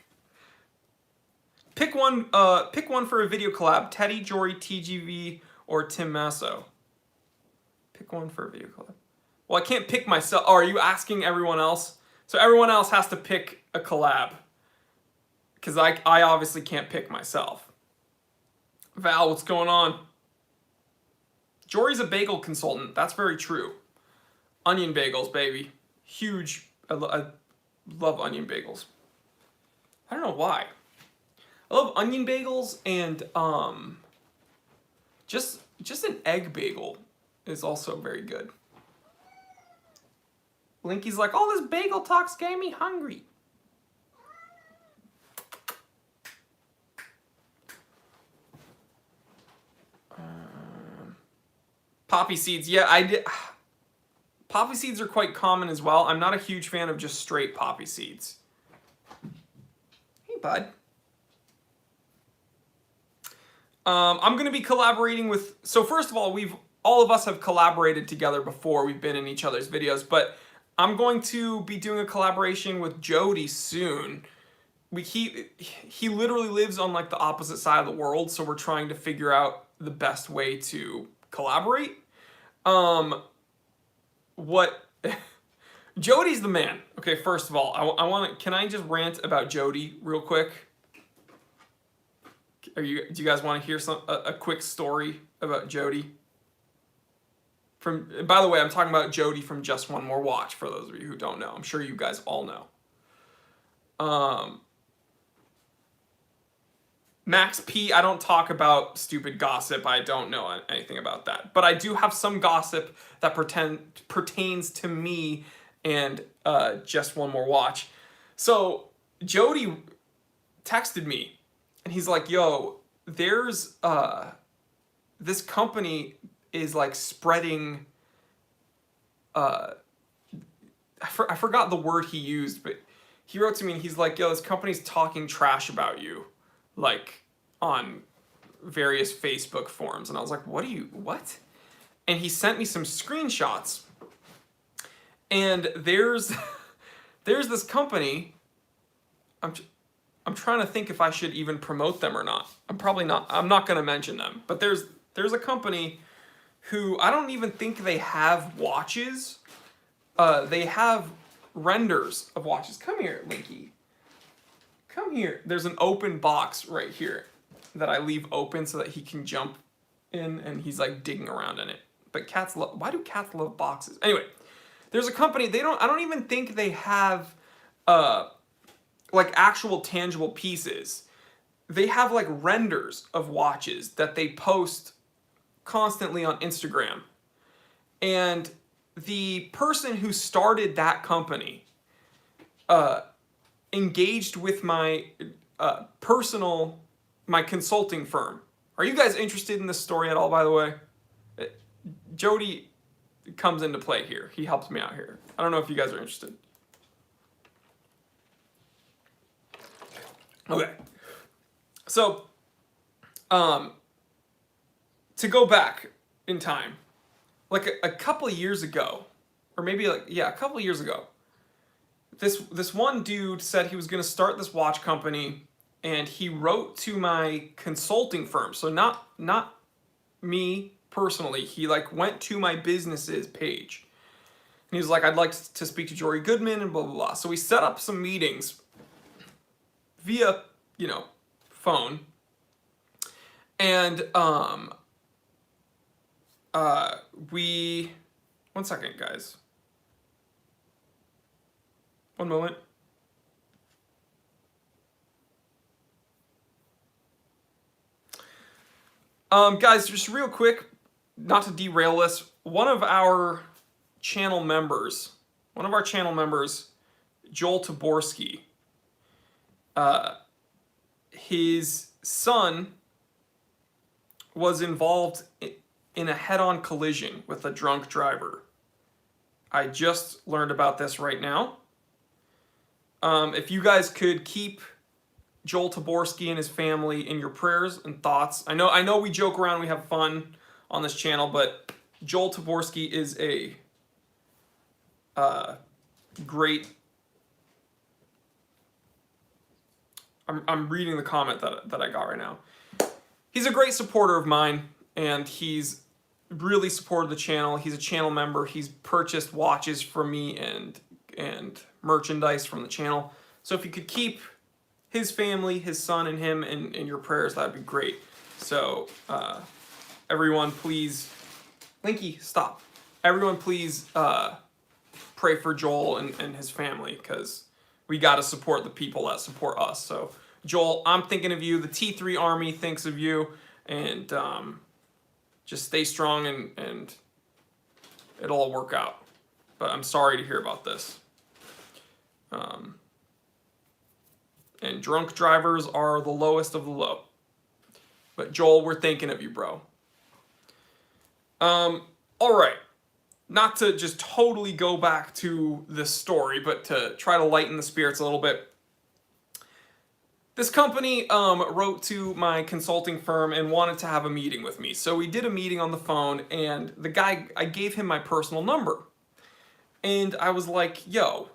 Pick one for a video collab. Teddy, Jory, TGV, or Tim Masso. Pick one for a video collab. Well, I can't pick myself. Oh, are you asking everyone else? So everyone else has to pick a collab. Because I obviously can't pick myself. Val, what's going on? Jory's a bagel consultant. That's very true. Onion bagels, baby. Huge. I love onion bagels. I don't know why. I love onion bagels, and just an egg bagel is also very good. Linky's like, all this bagel talk's getting me hungry. Poppy seeds, yeah, I did. Poppy seeds are quite common as well. I'm not a huge fan of just straight poppy seeds. Hey, bud. I'm going to be collaborating with... So first of all, all of us have collaborated together before. We've been in each other's videos. But I'm going to be doing a collaboration with Jody soon. He literally lives on like the opposite side of the world. So we're trying to figure out the best way to collaborate. Jody's the man. Okay, first of all, I want to... Can I just rant about Jody real quick? Do you guys want to hear a quick story about Jody? By the way, I'm talking about Jody from Just One More Watch, for those of you who don't know. I'm sure you guys all know. Max P, I don't talk about stupid gossip. I don't know anything about that. But I do have some gossip that pertains to me and Just One More Watch. So Jody texted me, and he's like, yo, there's this company is like spreading, I forgot the word he used, but he wrote to me and he's like, yo, this company's talking trash about you, like on various Facebook forums. And I was like, what? And he sent me some screenshots, and there's there's this company. I'm trying to think if I should even promote them or not. I'm probably not. I'm not going to mention them. But there's a company who I don't even think they have watches. They have renders of watches. Come here, Linky. Come here. There's an open box right here that I leave open so that he can jump in, and he's like digging around in it. But cats love. Why do cats love boxes? Anyway, there's a company. I don't even think they have like actual tangible pieces. They have like renders of watches that they post constantly on Instagram. And the person who started that company engaged with my my consulting firm. Are you guys interested in this story at all, by the way? Jody comes into play here. He helps me out here. I don't know if you guys are interested. Okay. So, to go back in time, like a couple of years ago, or maybe a couple of years ago, this one dude said he was going to start this watch company, and he wrote to my consulting firm. So not me personally. He like went to my business's page, and he was like, "I'd like to speak to Jory Goodman," and blah blah blah. So we set up some meetings via, phone, and one second, guys. One moment. Guys, just real quick, not to derail this, one of our channel members, Joel Taborski, his son was involved in a head-on collision with a drunk driver. I just learned about this right now. If you guys could keep Joel Taborski and his family in your prayers and thoughts. I know we joke around, we have fun on this channel, but Joel Taborski is a great... I'm reading the comment that I got right now. He's a great supporter of mine, and he's really supported the channel. He's a channel member. He's purchased watches from me and merchandise from the channel. So if you could keep his family, his son, and him in your prayers, that'd be great. So everyone, please, Linky, stop. Everyone, please pray for Joel and his family, because we got to support the people that support us. So Joel, I'm thinking of you. The T3 Army thinks of you, and just stay strong, and it'll all work out. But I'm sorry to hear about this. And drunk drivers are the lowest of the low. But Joel, we're thinking of you, bro. All right. Not to just totally go back to this story, but to try to lighten the spirits a little bit. This company wrote to my consulting firm and wanted to have a meeting with me. So we did a meeting on the phone, and the guy, I gave him my personal number. And I was like, yo,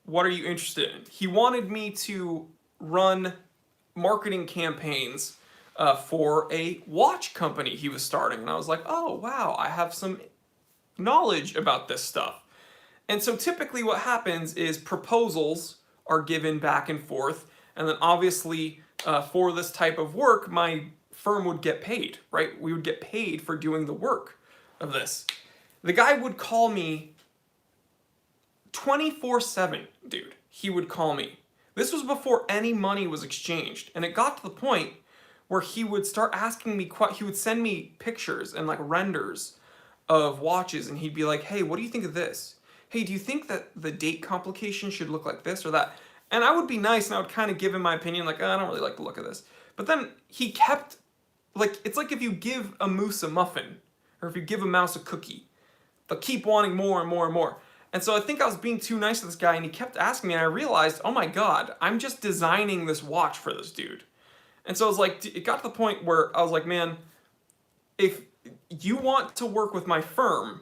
what are you interested in? He wanted me to run marketing campaigns for a watch company he was starting. And I was like, oh, wow, I have some knowledge about this stuff. And so typically what happens is proposals are given back and forth. And then obviously for this type of work, my firm would get paid, right? We would get paid for doing the work of this. The guy would call me 24/7, dude. He would call me. This was before any money was exchanged. And it got to the point where he would start asking me, he would send me pictures and like renders of watches, and he'd be like, hey, what do you think of this? Hey, do you think that the date complication should look like this or that? And I would be nice, and I would kind of give him my opinion, like, I don't really like the look of this. But then he kept, like, it's like if you give a moose a muffin, or if you give a mouse a cookie, they'll keep wanting more and more and more. And so I think I was being too nice to this guy, and he kept asking me, and I realized, oh my God, I'm just designing this watch for this dude. And so I was like, it got to the point where I was like, man, if you want to work with my firm,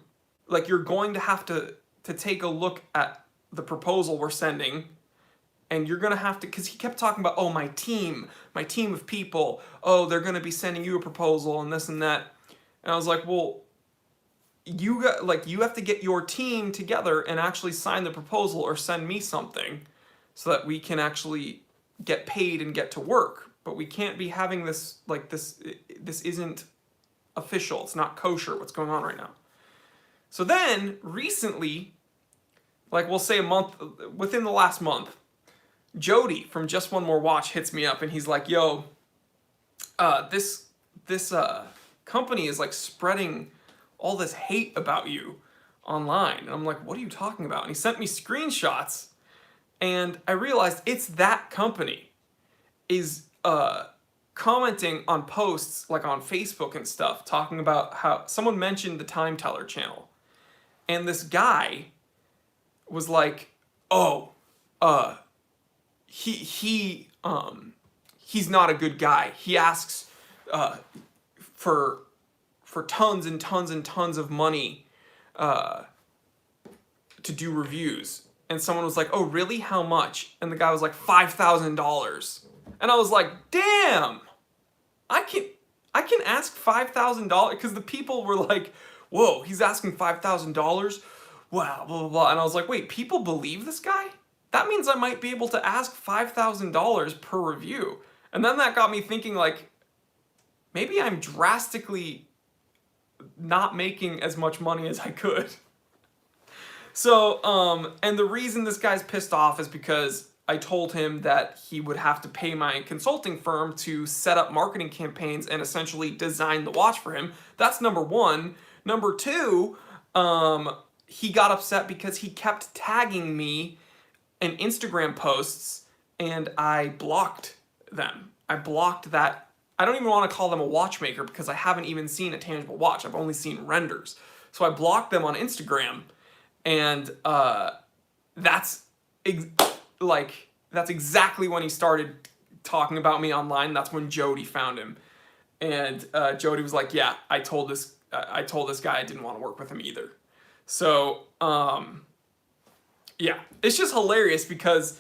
like you're going to have to take a look at the proposal we're sending, and you're going to have to, because he kept talking about, oh, my team of people, oh, they're going to be sending you a proposal and this and that. And I was like, well, you have to get your team together and actually sign the proposal or send me something so that we can actually get paid and get to work. But we can't be having this, like, this isn't official. It's not kosher what's going on right now. So then recently, like we'll say within the last month, Jody from Just One More Watch hits me up and he's like, yo, this company is like spreading all this hate about you online. And I'm like, what are you talking about? And he sent me screenshots, and I realized it's that company is commenting on posts like on Facebook and stuff, talking about how someone mentioned the Time Teller channel. And this guy was like, oh, he's not a good guy. He asks for tons and tons and tons of money to do reviews. And someone was like, oh, really? How much? And the guy was like, $5,000. And I was like, damn, I can ask $5,000, because the people were like, whoa, he's asking $5,000? Wow, blah, blah, blah. And I was like, wait, people believe this guy? That means I might be able to ask $5,000 per review. And then that got me thinking, like, maybe I'm drastically not making as much money as I could. So, and the reason this guy's pissed off is because I told him that he would have to pay my consulting firm to set up marketing campaigns and essentially design the watch for him. That's number one. Number two, he got upset because he kept tagging me in Instagram posts, and I blocked them. I blocked that. I don't even want to call them a watchmaker because I haven't even seen a tangible watch. I've only seen renders. So I blocked them on Instagram, and that's exactly when he started talking about me online. That's when Jody found him, and Jody was like, "Yeah, I told this guy I didn't want to work with him either." So yeah, it's just hilarious because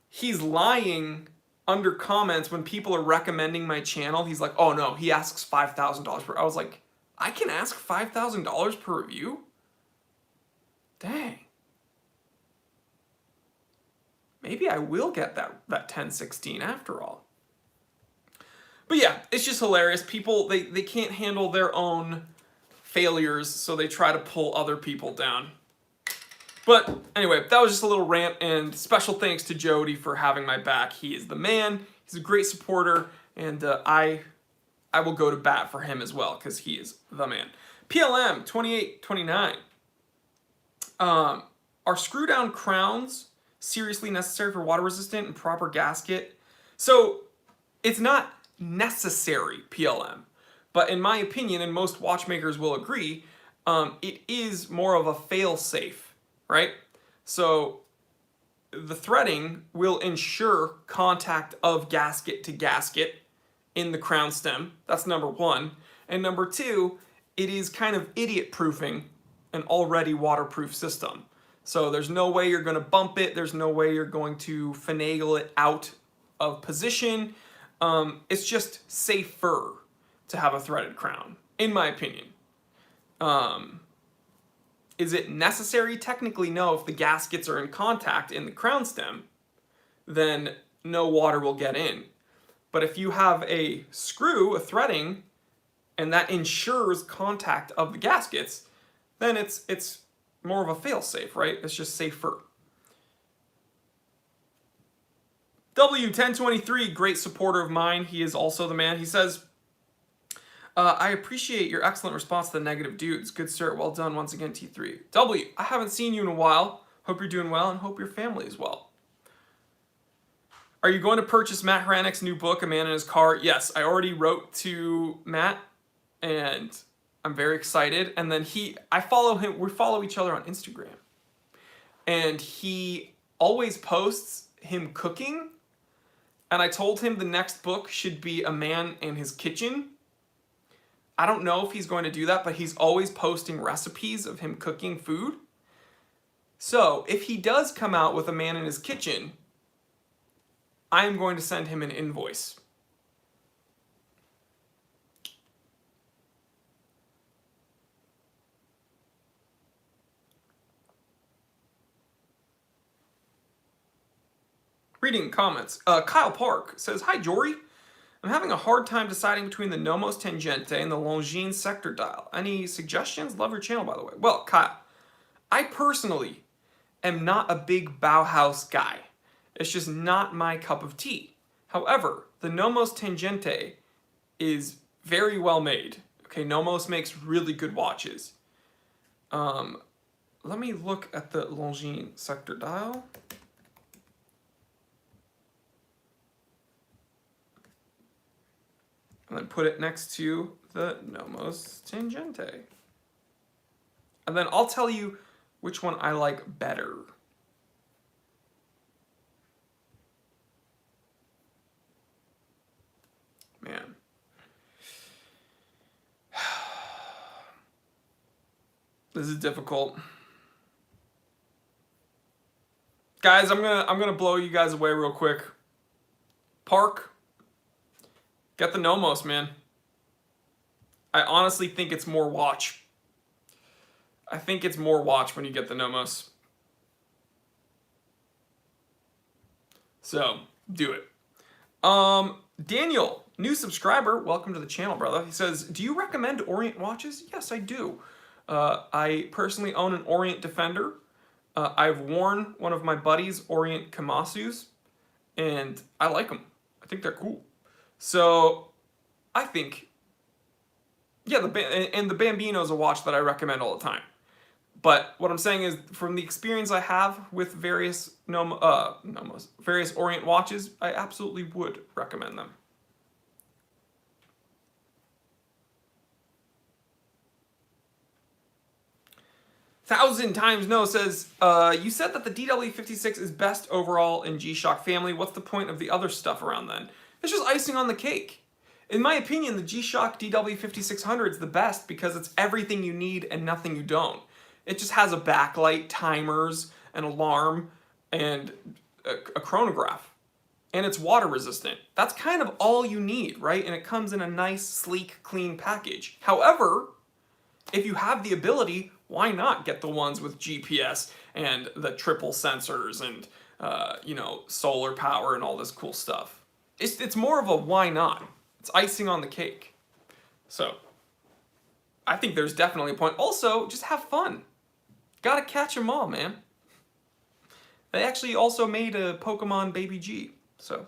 he's lying under comments when people are recommending my channel. He's like, oh no, he asks $5,000 per. I was like, I can ask $5,000 per review? Dang. Maybe I will get that 1016 after all. But yeah, it's just hilarious. People, they can't handle their own failures, so they try to pull other people down. But anyway, that was just a little rant, and special thanks to Jody for having my back. He is the man. He's a great supporter, and I will go to bat for him as well because he is the man. PLM 2829. Are screw-down crowns seriously necessary for water-resistant and proper gasket? So it's not necessary, PLM, but in my opinion, and most watchmakers will agree, it is more of a fail-safe. Right? So the threading will ensure contact of gasket to gasket in the crown stem. That's number one. And number two, it is kind of idiot-proofing an already waterproof system. So there's no way you're going to bump it. There's no way you're going to finagle it out of position. It's just safer to have a threaded crown, in my opinion. Is it necessary? Technically, no. If the gaskets are in contact in the crown stem, then no water will get in. But if you have a screw, a threading, and that ensures contact of the gaskets, then it's more of a fail-safe, right? It's just safer. W1023, great supporter of mine. He is also the man. He says, I appreciate your excellent response to the negative dudes. Good sir, well done once again, T3. W, I haven't seen you in a while. Hope you're doing well and hope your family is well. Are you going to purchase Matt Hranik's new book, A Man in His Car? Yes, I already wrote to Matt and I'm very excited. And then I follow him, we follow each other on Instagram. And he always posts him cooking. And I told him the next book should be A Man in His Kitchen. I don't know if he's going to do that, but he's always posting recipes of him cooking food. So if he does come out with a man in his kitchen, I am going to send him an invoice. Reading comments. Kyle Park says, "Hi, Jory. I'm having a hard time deciding between the Nomos Tangente and the Longines sector dial. Any suggestions? Love your channel, by the way." Well, Kyle, I personally am not a big Bauhaus guy. It's just not my cup of tea. However, the Nomos Tangente is very well made. Okay, Nomos makes really good watches. Let me look at the Longines sector dial. And then put it next to the Nomos Tangente. And then I'll tell you which one I like better. Man. This is difficult. Guys, I'm gonna blow you guys away real quick. Park. Get the Nomos, man. I honestly think it's more watch. I think it's more watch when you get the Nomos. So, do it. Daniel, new subscriber. Welcome to the channel, brother. He says, "Do you recommend Orient watches?" Yes, I do. I personally own an Orient Defender. I've worn one of my buddy's Orient Kamasus, and I like them. I think they're cool. So, I think, yeah, the Bambino is a watch that I recommend all the time. But what I'm saying is, from the experience I have with various various Orient watches, I absolutely would recommend them. Thousand Times No says, "You said that the DW56 is best overall in G-Shock family. What's the point of the other stuff around then?" It's just icing on the cake. In my opinion, the G-Shock DW5600 is the best because it's everything you need and nothing you don't. It just has a backlight, timers, an alarm, and a chronograph. And it's water resistant. That's kind of all you need, right? And it comes in a nice, sleek, clean package. However, if you have the ability, why not get the ones with GPS and the triple sensors and, solar power and all this cool stuff? It's more of a why not. It's icing on the cake. So, I think there's definitely a point. Also, just have fun. Gotta catch them all, man. They actually also made a Pokemon Baby G, so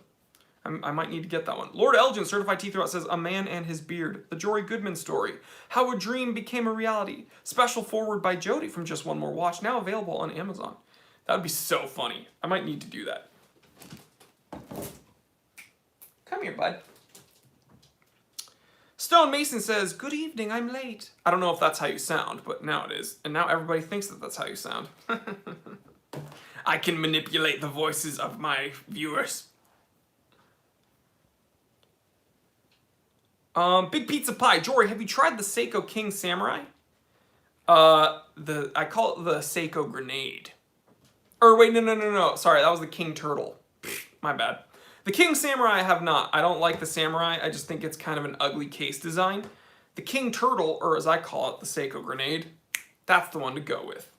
I might need to get that one. Lord Elgin, Certified Teeth Throughout, says, "A Man and His Beard, the Jory Goodman story. How a Dream Became a Reality. Special forward by Jody from Just One More Watch, now available on Amazon." That would be so funny. I might need to do that. Come here, bud. Stone Mason says, "Good evening, I'm late." I don't know if that's how you sound, but now it is. And now everybody thinks that that's how you sound. I can manipulate the voices of my viewers. Big Pizza Pie. Jory, have you tried the Seiko King Samurai? I call it the Seiko Grenade. Or wait, no. Sorry, that was the King Turtle. My bad. The King Samurai I have not. I don't like the Samurai. I just think it's kind of an ugly case design. The King Turtle, or as I call it, the Seiko Grenade, that's the one to go with.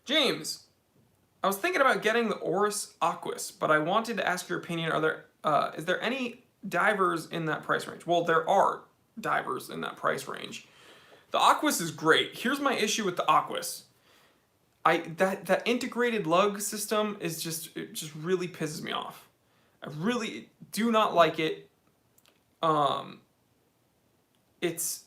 James, I was thinking about getting the Oris Aquis, but I wanted to ask your opinion. Is there any divers in that price range? Well, there are divers in that price range. The Aquis is great. Here's my issue with the Aquis. That integrated lug system is it just really pisses me off. I really do not like it. It's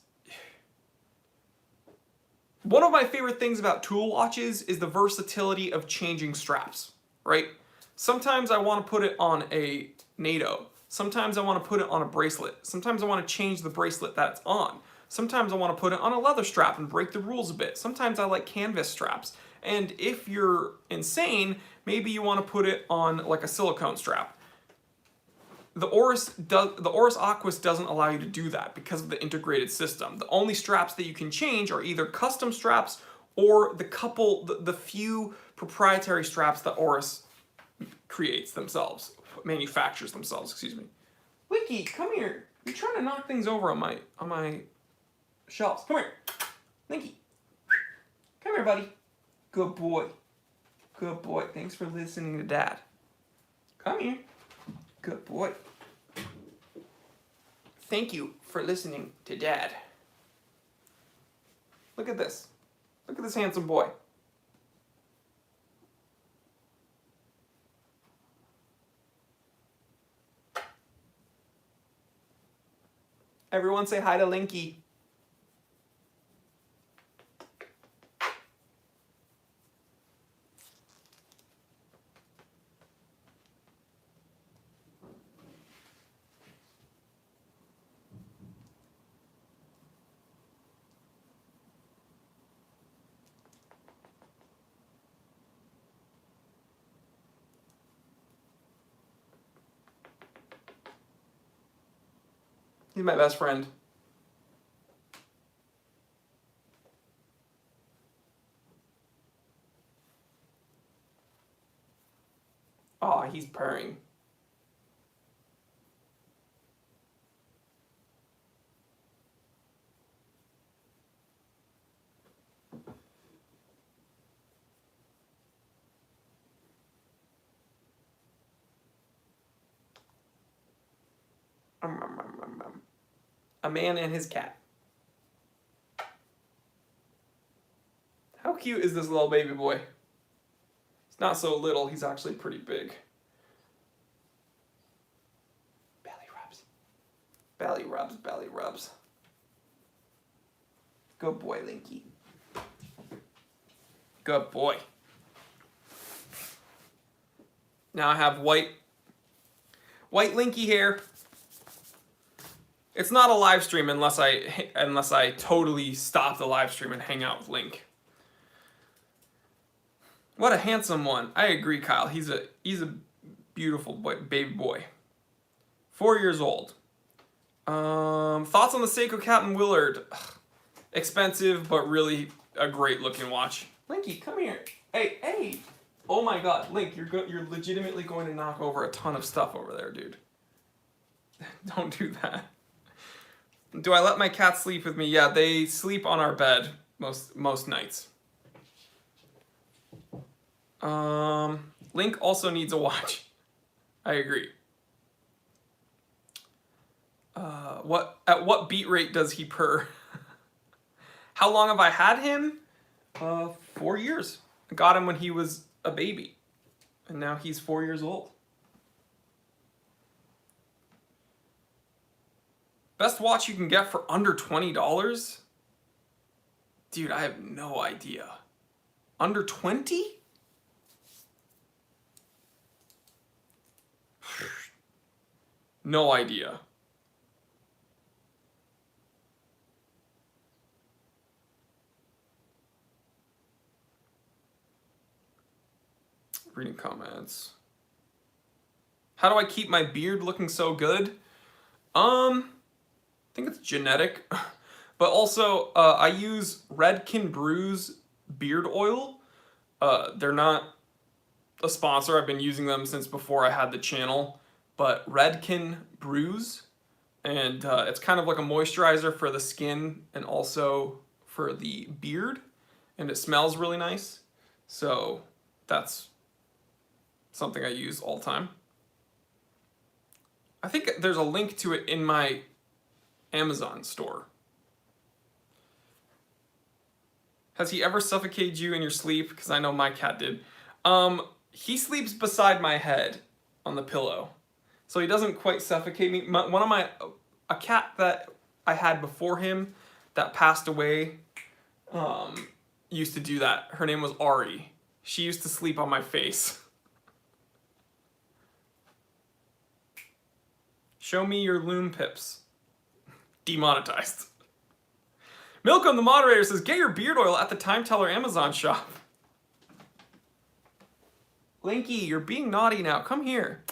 one of my favorite things about tool watches is the versatility of changing straps, right? Sometimes I want to put it on a NATO. Sometimes I want to put it on a bracelet. Sometimes I want to change the bracelet that it's on. Sometimes I want to put it on a leather strap and break the rules a bit. Sometimes I like canvas straps. And if you're insane, maybe you want to put it on like a silicone strap. the Oris Aquis doesn't allow you to do that because of the integrated system. The only straps that you can change are either custom straps or the few proprietary straps that Oris manufactures themselves, excuse me. Winky, come here. You're trying to knock things over on my shelves. Come here. Winky. Come here, buddy. Good boy. Good boy. Thanks for listening to Dad. Come here. Good boy. Thank you for listening to Dad. Look at this. Look at this handsome boy. Everyone say hi to Linky. He's my best friend. Aw, he's purring. A man and his cat. How cute is this little baby boy? He's not so little, he's actually pretty big. Belly rubs. Belly rubs, belly rubs. Good boy, Linky. Good boy. Now I have white Linky hair. It's not a live stream unless I totally stop the live stream and hang out with Link. What a handsome one. I agree, Kyle. He's a beautiful boy, baby boy. 4 years old. Thoughts on the Seiko Captain Willard? Ugh, expensive, but really a great looking watch. Linky, come here. Hey. Oh my God, Link, you're legitimately going to knock over a ton of stuff over there, dude. Don't do that. Do I let my cats sleep with me? Yeah, they sleep on our bed most nights. Link also needs a watch. I agree. At what beat rate does he purr? How long have I had him? 4 years. I got him when he was a baby, and now he's 4 years old. Best watch you can get for under $20? Dude, I have no idea. Under 20? No idea. Reading comments. How do I keep my beard looking so good? I think it's genetic, but also I use Redken Brews beard oil. They're not a sponsor. I've been using them since before I had the channel, but Redken Brews, and it's kind of like a moisturizer for the skin and also for the beard, and it smells really nice. So that's something I use all the time. I think there's a link to it in my Amazon store. Has he ever suffocated you in your sleep? Because I know my cat did. He sleeps beside my head on the pillow, so he doesn't quite suffocate me. A cat that I had before him that passed away used to do that. Her name was Ari. She used to sleep on my face. Show me your loom pips. Demonetized. Milcom, the moderator, says, get your beard oil at the Time Teller Amazon shop. Linky, you're being naughty now. Come here.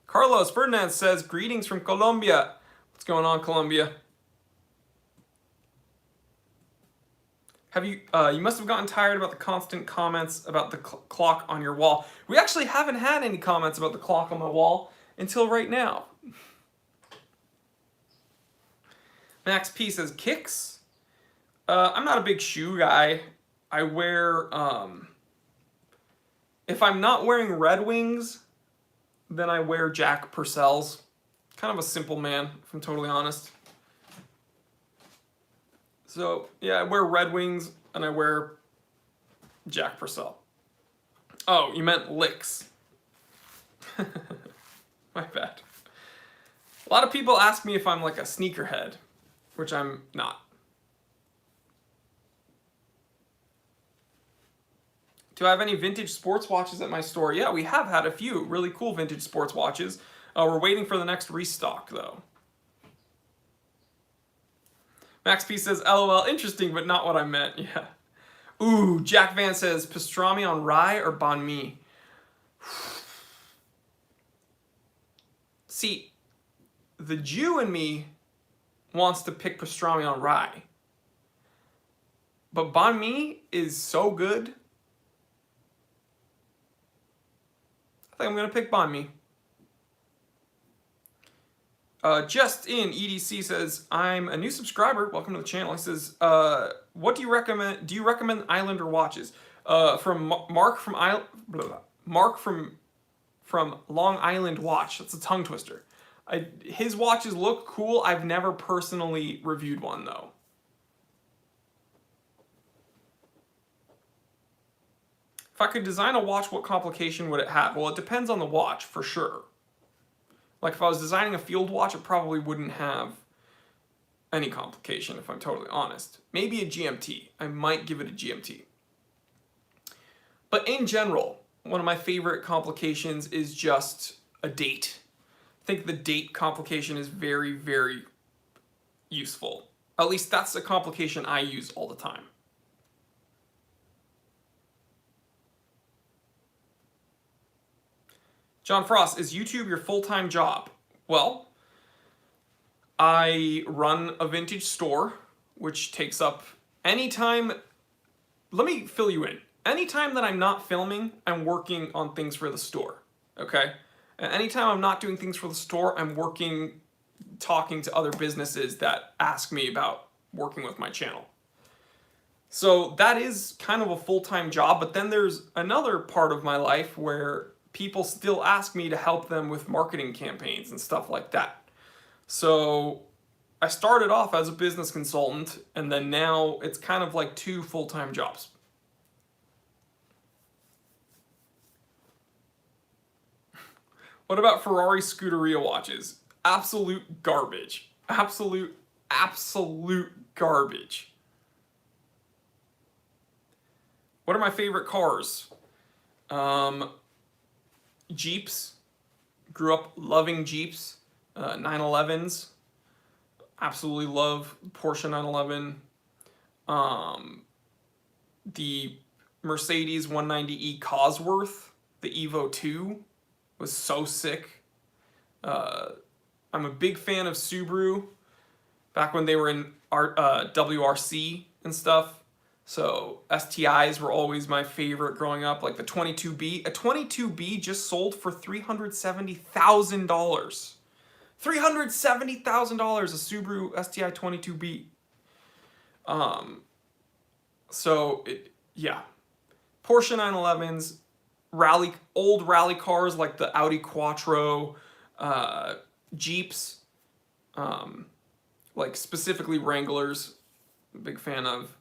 Carlos Ferdinand says, greetings from Colombia. What's going on, Colombia? Have you, you must have gotten tired about the constant comments about the clock on your wall. We actually haven't had any comments about the clock on my wall until right now. Max P says, kicks? I'm not a big shoe guy. I wear, if I'm not wearing Red Wings, then I wear Jack Purcell's. Kind of a simple man, if I'm totally honest. So, yeah, I wear Red Wings and I wear Jack Purcell. Oh, you meant licks. My bad. A lot of people ask me if I'm like a sneakerhead, which I'm not. Do I have any vintage sports watches at my store? Yeah, we have had a few really cool vintage sports watches. We're waiting for the next restock, though. Max P says, LOL, interesting, but not what I meant. Yeah. Ooh, Jack Van says, pastrami on rye or banh mi? See, the Jew in me wants to pick pastrami on rye. But banh mi is so good. I think I'm going to pick banh mi. Just in, EDC says, I'm a new subscriber. Welcome to the channel. He says, what do you recommend? Do you recommend Islander watches? From Mark from Long Island Watch. That's a tongue twister. His watches look cool. I've never personally reviewed one though. If I could design a watch, what complication would it have? Well, it depends on the watch for sure. Like if I was designing a field watch, it probably wouldn't have any complication if I'm totally honest. Maybe a GMT. I might give it a GMT. But in general, one of my favorite complications is just a date. I think the date complication is very, very useful. At least that's a complication I use all the time. John Frost, is YouTube your full-time job? Well, I run a vintage store, which takes up any time. Let me fill you in. Anytime that I'm not filming, I'm working on things for the store, okay? And anytime I'm not doing things for the store, I'm working, talking to other businesses that ask me about working with my channel. So that is kind of a full-time job, but then there's another part of my life where people still ask me to help them with marketing campaigns and stuff like that. So I started off as a business consultant, and then now it's kind of like 2 full-time jobs. What about Ferrari Scuderia watches? Absolute garbage. Absolute garbage. What are my favorite cars? Jeeps. Grew up loving Jeeps. 911s. Absolutely love Porsche 911. The Mercedes 190e Cosworth, the Evo 2, was so sick. I'm a big fan of Subaru, back when they were in WRC and stuff. So STIs were always my favorite growing up, like the 22B. A 22B just sold for $370,000. $370,000 a Subaru STI 22B. Yeah. Porsche 911s, old rally cars like the Audi Quattro, Jeeps, like specifically Wranglers, big fan of.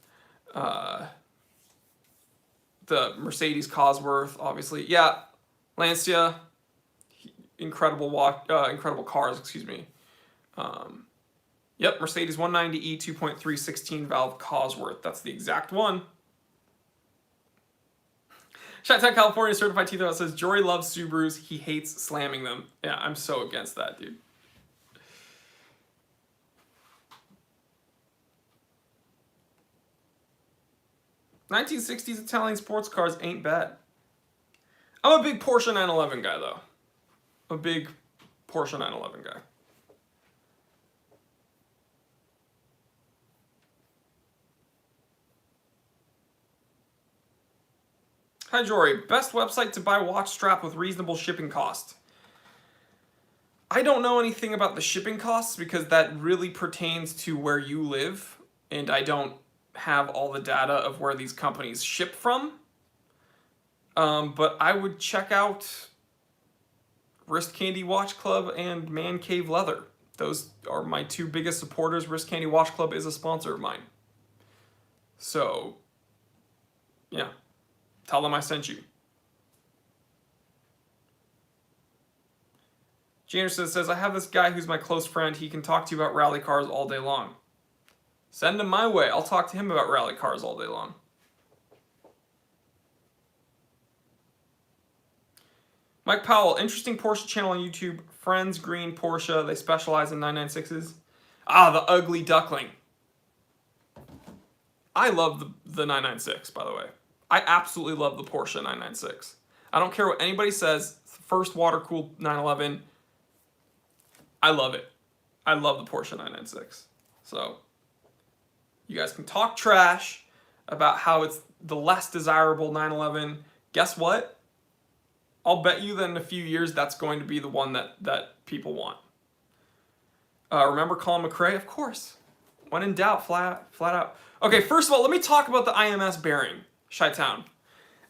The Mercedes Cosworth, obviously. Yeah, Lancia, incredible cars, excuse me. Yep, Mercedes 190e 2.3 16 valve Cosworth. That's the exact one. Chi-Town, California certified teeth says Jory loves Subarus. He hates slamming them. Yeah, I'm so against that, dude. '60s Italian sports cars ain't bad. I'm a big Porsche 911 guy, though. A big Porsche 911 guy. Hi Jory, best website to buy watch strap with reasonable shipping cost. I don't know anything about the shipping costs because that really pertains to where you live, and I don't have all the data of where these companies ship from. But I would check out Wrist Candy Watch Club and Man Cave Leather. Those are my two biggest supporters. Wrist Candy Watch Club is a sponsor of mine. So, yeah. Tell them I sent you. Jamerson says, I have this guy who's my close friend. He can talk to you about rally cars all day long. Send him my way. I'll talk to him about rally cars all day long. Mike Powell, interesting Porsche channel on YouTube. Friends Green Porsche. They specialize in 996s. Ah, the ugly duckling. I love the 996, by the way. I absolutely love the Porsche 996. I don't care what anybody says. It's the first water-cooled 911. I love it. I love the Porsche 996. So, you guys can talk trash about how it's the less desirable 911. Guess what? I'll bet you that in a few years that's going to be the one that people want. Remember Colin McRae? Of course. When in doubt, flat out. Okay, first of all, let me talk about the IMS bearing, Chi-Town.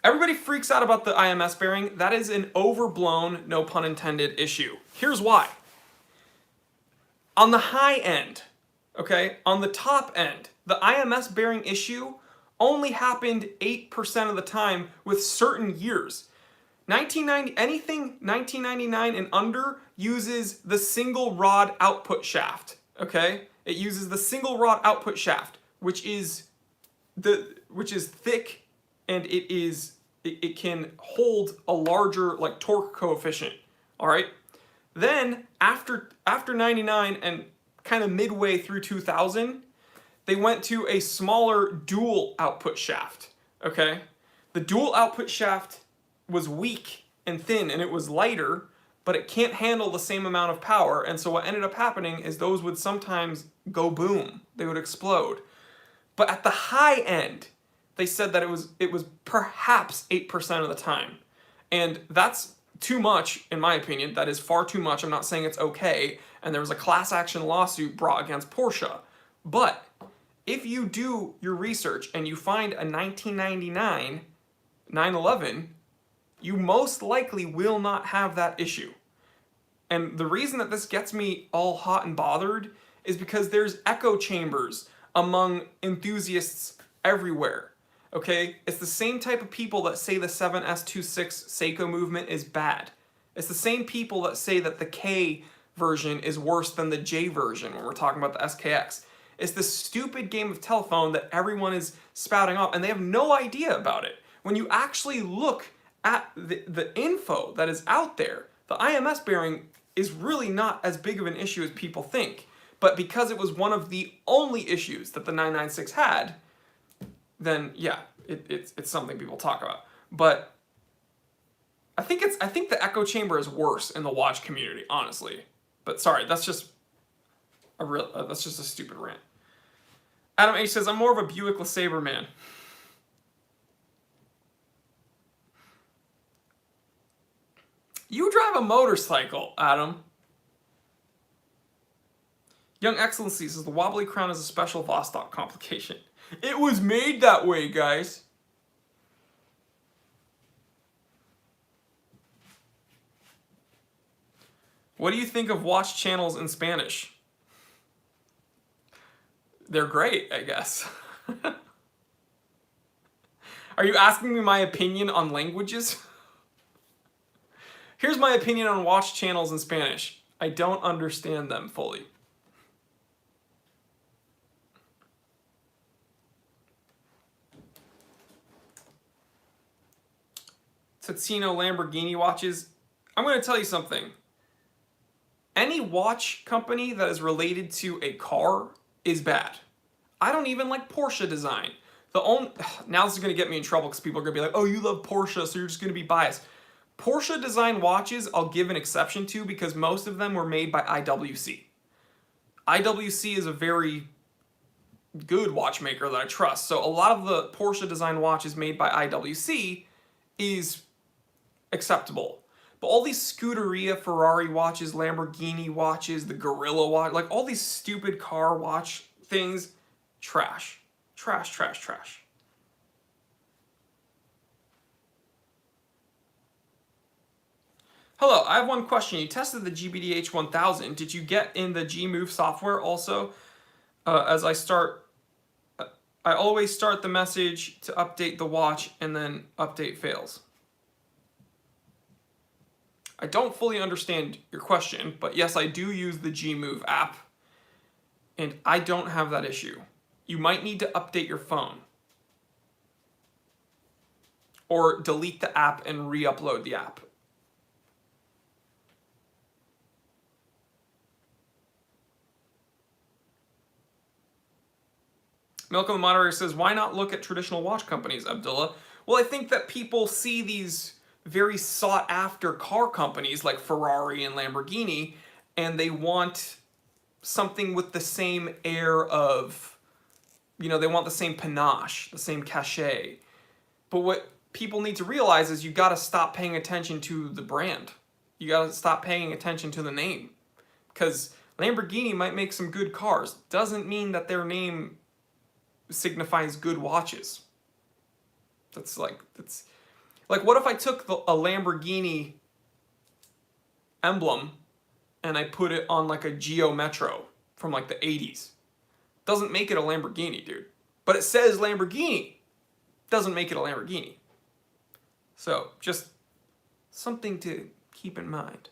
Everybody freaks out about the IMS bearing. That is an overblown, no pun intended, issue. Here's why. On the high end, okay, on the top end, the IMS bearing issue only happened 8% of the time with certain years. 1990, anything 1999 and under uses the single rod output shaft, okay? It uses the single rod output shaft, which is thick, and it can hold a larger like torque coefficient, all right? Then after 99 and kind of midway through 2000, they went to a smaller dual output shaft, okay? The dual output shaft was weak and thin and it was lighter, but it can't handle the same amount of power, and so what ended up happening is those would sometimes go boom. They would explode. But at the high end, they said that it was perhaps 8% of the time. And that's too much, in my opinion. That is far too much. I'm not saying it's okay. And there was a class action lawsuit brought against Porsche. But if you do your research and you find a 1999 911, you most likely will not have that issue. And the reason that this gets me all hot and bothered is because there's echo chambers among enthusiasts everywhere. Okay? It's the same type of people that say the 7S26 Seiko movement is bad. It's the same people that say that the K version is worse than the J version when we're talking about the SKX. It's this stupid game of telephone that everyone is spouting off, and they have no idea about it. When you actually look at the info that is out there, the IMS bearing is really not as big of an issue as people think. But because it was one of the only issues that the 996 had, then yeah, it's something people talk about. But I think the echo chamber is worse in the watch community, honestly. But sorry, that's just a stupid rant. Adam H says, I'm more of a Buick LeSabre man. You drive a motorcycle, Adam. Young Excellency says, the wobbly crown is a special Vostok complication. It was made that way, guys. What do you think of watch channels in Spanish? They're great, I guess. Are you asking me my opinion on languages? Here's my opinion on watch channels in Spanish. I don't understand them fully. Totino Lamborghini watches. I'm going to tell you something. Any watch company that is related to a car is bad. I don't even like Porsche design. Now this is going to get me in trouble because people are going to be like, oh, you love Porsche, so you're just going to be biased. Porsche design watches I'll give an exception to because most of them were made by IWC. IWC is a very good watchmaker that I trust. So a lot of the Porsche design watches made by IWC is acceptable. But all these Scuderia Ferrari watches, Lamborghini watches, the Gorilla watch, like all these stupid car watch things, trash. Trash, trash, trash. Hello, I have one question. You tested the GBDH 1000. Did you get in the G-Move software also? As I always start the message to update the watch and then update fails. I don't fully understand your question, but yes, I do use the G-Move app, and I don't have that issue. You might need to update your phone, or delete the app and re-upload the app. Milk of the Moderator says, why not look at traditional watch companies, Abdullah? Well, I think that people see these very sought-after car companies like Ferrari and Lamborghini, and they want something with the same air of, you know, they want the same panache, the same cachet. But what people need to realize is you got to stop paying attention to the brand. You got to stop paying attention to the name. Because Lamborghini might make some good cars. Doesn't mean that their name signifies good watches. That's like what if I took a Lamborghini emblem and I put it on like a Geo Metro from like the 80s? Doesn't make it a Lamborghini, dude. But it says Lamborghini. Doesn't make it a Lamborghini. So just something to keep in mind.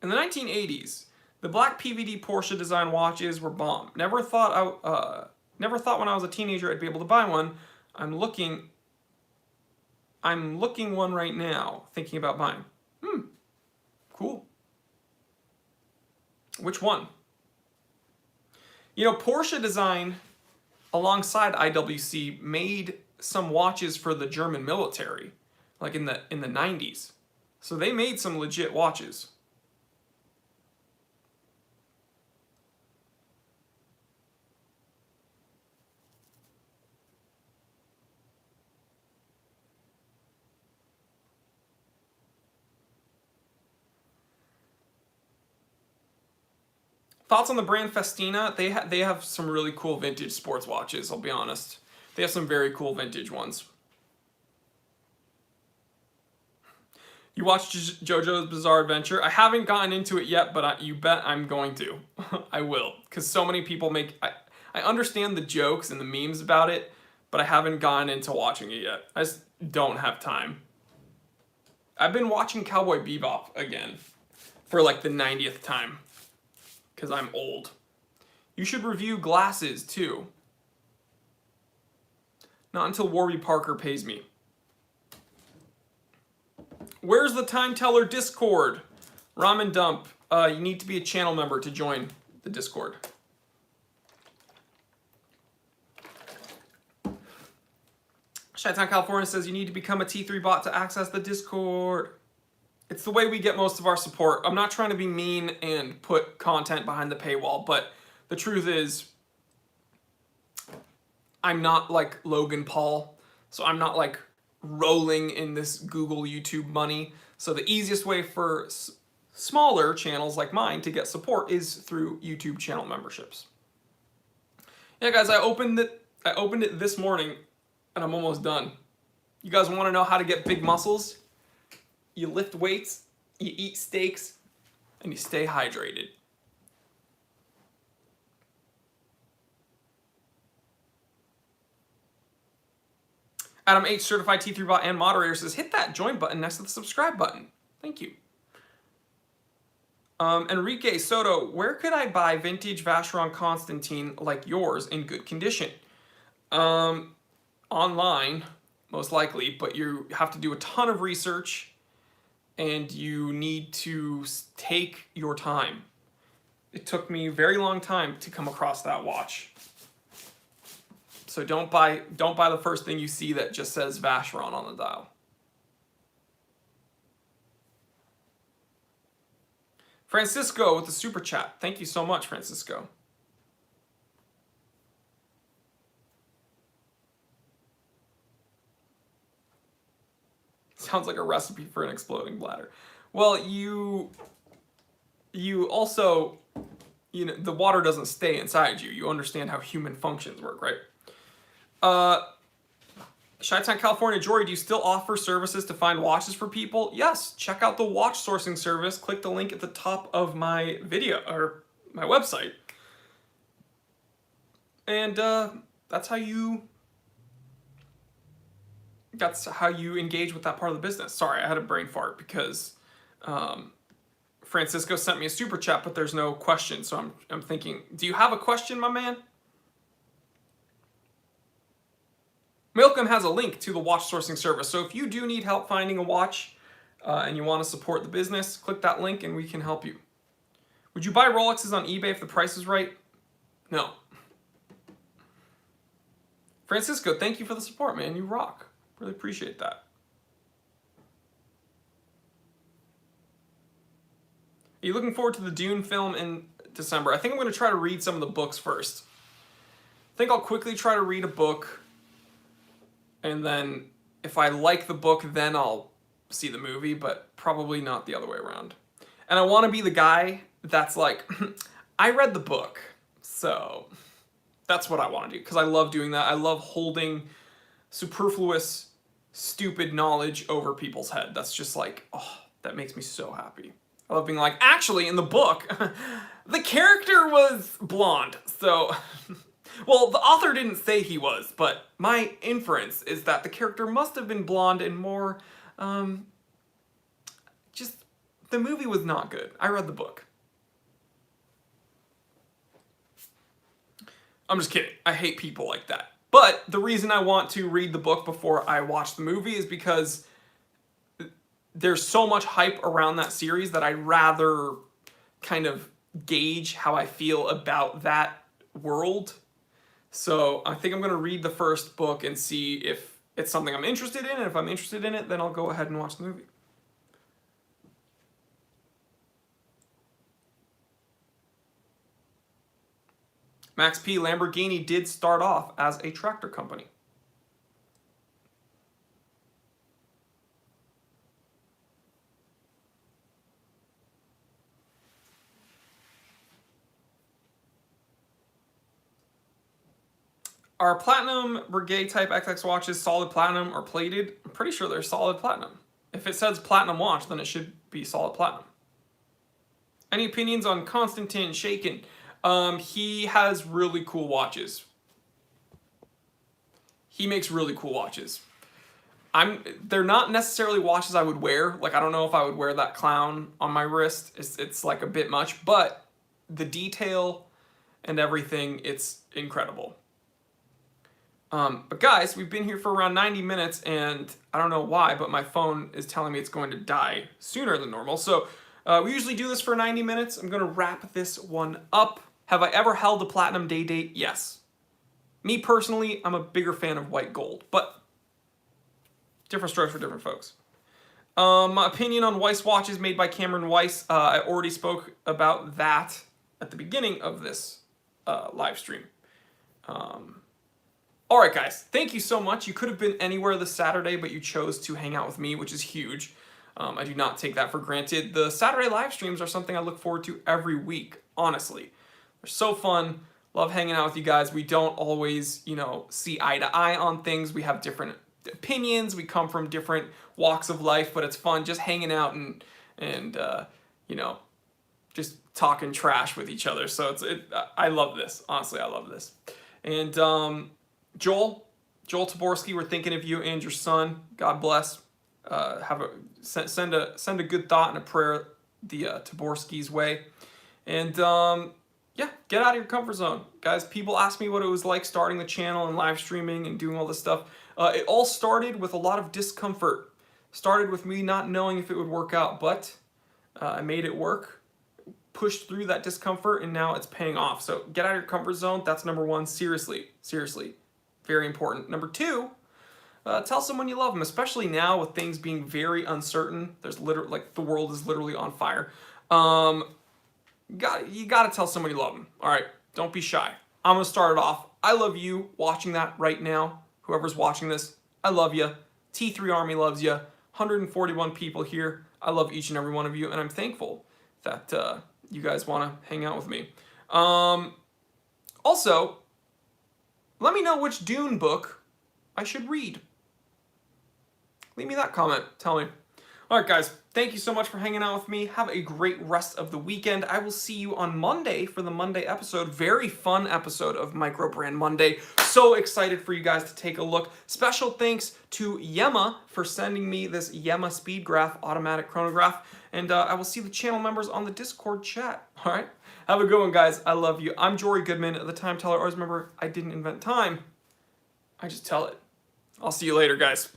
In the 1980s, the black PVD Porsche design watches were bomb. Never thought when I was a teenager I'd be able to buy one. I'm looking one right now, thinking about buying. Cool. Which one? You know, Porsche design, alongside IWC, made some watches for the German military, like in the 90s. So they made some legit watches. Thoughts on the brand Festina? They have some really cool vintage sports watches, I'll be honest. They have some very cool vintage ones. You watched JoJo's Bizarre Adventure? I haven't gotten into it yet, but you bet I'm going to. I will, because so many people make... I understand the jokes and the memes about it, but I haven't gotten into watching it yet. I just don't have time. I've been watching Cowboy Bebop again for like the 90th time. Because I'm old. You should review glasses, too. Not until Warby Parker pays me. Where's the Time Teller Discord? Ramen Dump. You need to be a channel member to join the Discord. Chi-Town California says you need to become a T3 bot to access the Discord. It's the way we get most of our support. I'm not trying to be mean and put content behind the paywall, but the truth is, I'm not like Logan Paul, so I'm not like rolling in this Google, YouTube money. So the easiest way for smaller channels like mine to get support is through YouTube channel memberships. Yeah, guys, I opened it this morning, and I'm almost done. You guys want to know how to get big muscles? You lift weights, you eat steaks, and you stay hydrated. Adam H, certified T3 bot and moderator, says hit that join button next to the subscribe button. Thank you. Enrique Soto, where could I buy vintage Vacheron Constantine like yours in good condition? Online, most likely, but you have to do a ton of research. And you need to take your time. It took me a very long time to come across that watch. So don't buy the first thing you see that just says Vacheron on the dial. Francisco with the super chat. Thank you so much, Francisco. Sounds like a recipe for an exploding bladder. Well, you also, you know, the water doesn't stay inside you. You understand how human functions work, right? Chi-Town, California, Jory, do you still offer services to find watches for people? Yes, check out the watch sourcing service. Click the link at the top of my video, or my website. And that's how you engage with that part of the business. Sorry, I had a brain fart because Francisco sent me a super chat, but there's no question. So I'm thinking, do you have a question, my man? Milcom has a link to the watch sourcing service. So if you do need help finding a watch and you want to support the business, click that link and we can help you. Would you buy Rolexes on eBay if the price is right? No. Francisco, thank you for the support, man. You rock. Really appreciate that. Are you looking forward to the Dune film in December? I think I'm going to try to read some of the books first. I think I'll quickly try to read a book. And then if I like the book, then I'll see the movie, but probably not the other way around. And I want to be the guy that's like, I read the book, so that's what I want to do, because I love doing that. I love holding superfluous, stupid knowledge over people's head. That's just like, oh, that makes me so happy. I love being like, actually, in the book, the character was blonde, so... Well, the author didn't say he was, but my inference is that the character must have been blonde and more, just, the movie was not good. I read the book. I'm just kidding. I hate people like that. But the reason I want to read the book before I watch the movie is because there's so much hype around that series that I'd rather kind of gauge how I feel about that world. So I think I'm going to read the first book and see if it's something I'm interested in. And if I'm interested in it, then I'll go ahead and watch the movie. Max P. Lamborghini did start off as a tractor company. Are Platinum Brigade Type XX watches solid platinum or plated? I'm pretty sure they're solid platinum. If it says platinum watch, then it should be solid platinum. Any opinions on Konstantin Shakin? He has really cool watches. He makes really cool watches. They're not necessarily watches I would wear. Like, I don't know if I would wear that clown on my wrist. It's like a bit much, but the detail and everything, it's incredible. But guys, we've been here for around 90 minutes, and I don't know why, but my phone is telling me it's going to die sooner than normal. So we usually do this for 90 minutes. I'm going to wrap this one up. Have I ever held a platinum day date? Yes. Me personally, I'm a bigger fan of white gold, but different strokes for different folks. My opinion on Weiss watches made by Cameron Weiss. I already spoke about that at the beginning of this live stream. All right, guys, thank you so much. You could have been anywhere this Saturday, but you chose to hang out with me, which is huge. I do not take that for granted. The Saturday live streams are something I look forward to every week, honestly. They're so fun. Love hanging out with you guys. We don't always, you know, see eye to eye on things. We have different opinions. We come from different walks of life, but it's fun just hanging out and you know, just talking trash with each other. So I love this. Honestly, I love this. And Joel Taborski, we're thinking of you and your son. God bless. Send a good thought and a prayer the Taborski's way. And yeah, get out of your comfort zone. Guys, people ask me what it was like starting the channel and live streaming and doing all this stuff. It all started with a lot of discomfort. Started with me not knowing if it would work out, but I made it work. Pushed through that discomfort, and now it's paying off. So get out of your comfort zone. That's number one. Seriously. Seriously. Very important. Number 2, tell someone you love them, especially now with things being very uncertain. There's literally, like, the world is literally on fire. You gotta tell someone you love them. All right, don't be shy. I'm gonna start it off. I love you watching that right now. Whoever's watching this, I love you. T3 Army loves you. 141 people here. I love each and every one of you, and I'm thankful that you guys want to hang out with me. Also, let me know which Dune book I should read. Leave me that comment. Tell me. All right, guys. Thank you so much for hanging out with me. Have a great rest of the weekend. I will see you on Monday for the Monday episode. Very fun episode of Micro Brand Monday. So excited for you guys to take a look. Special thanks to Yema for sending me this Yema Speedgraph automatic chronograph. And I will see the channel members on the Discord chat. All right? Have a good one, guys. I love you. I'm Jory Goodman, the Time Teller. Always remember, I didn't invent time. I just tell it. I'll see you later, guys.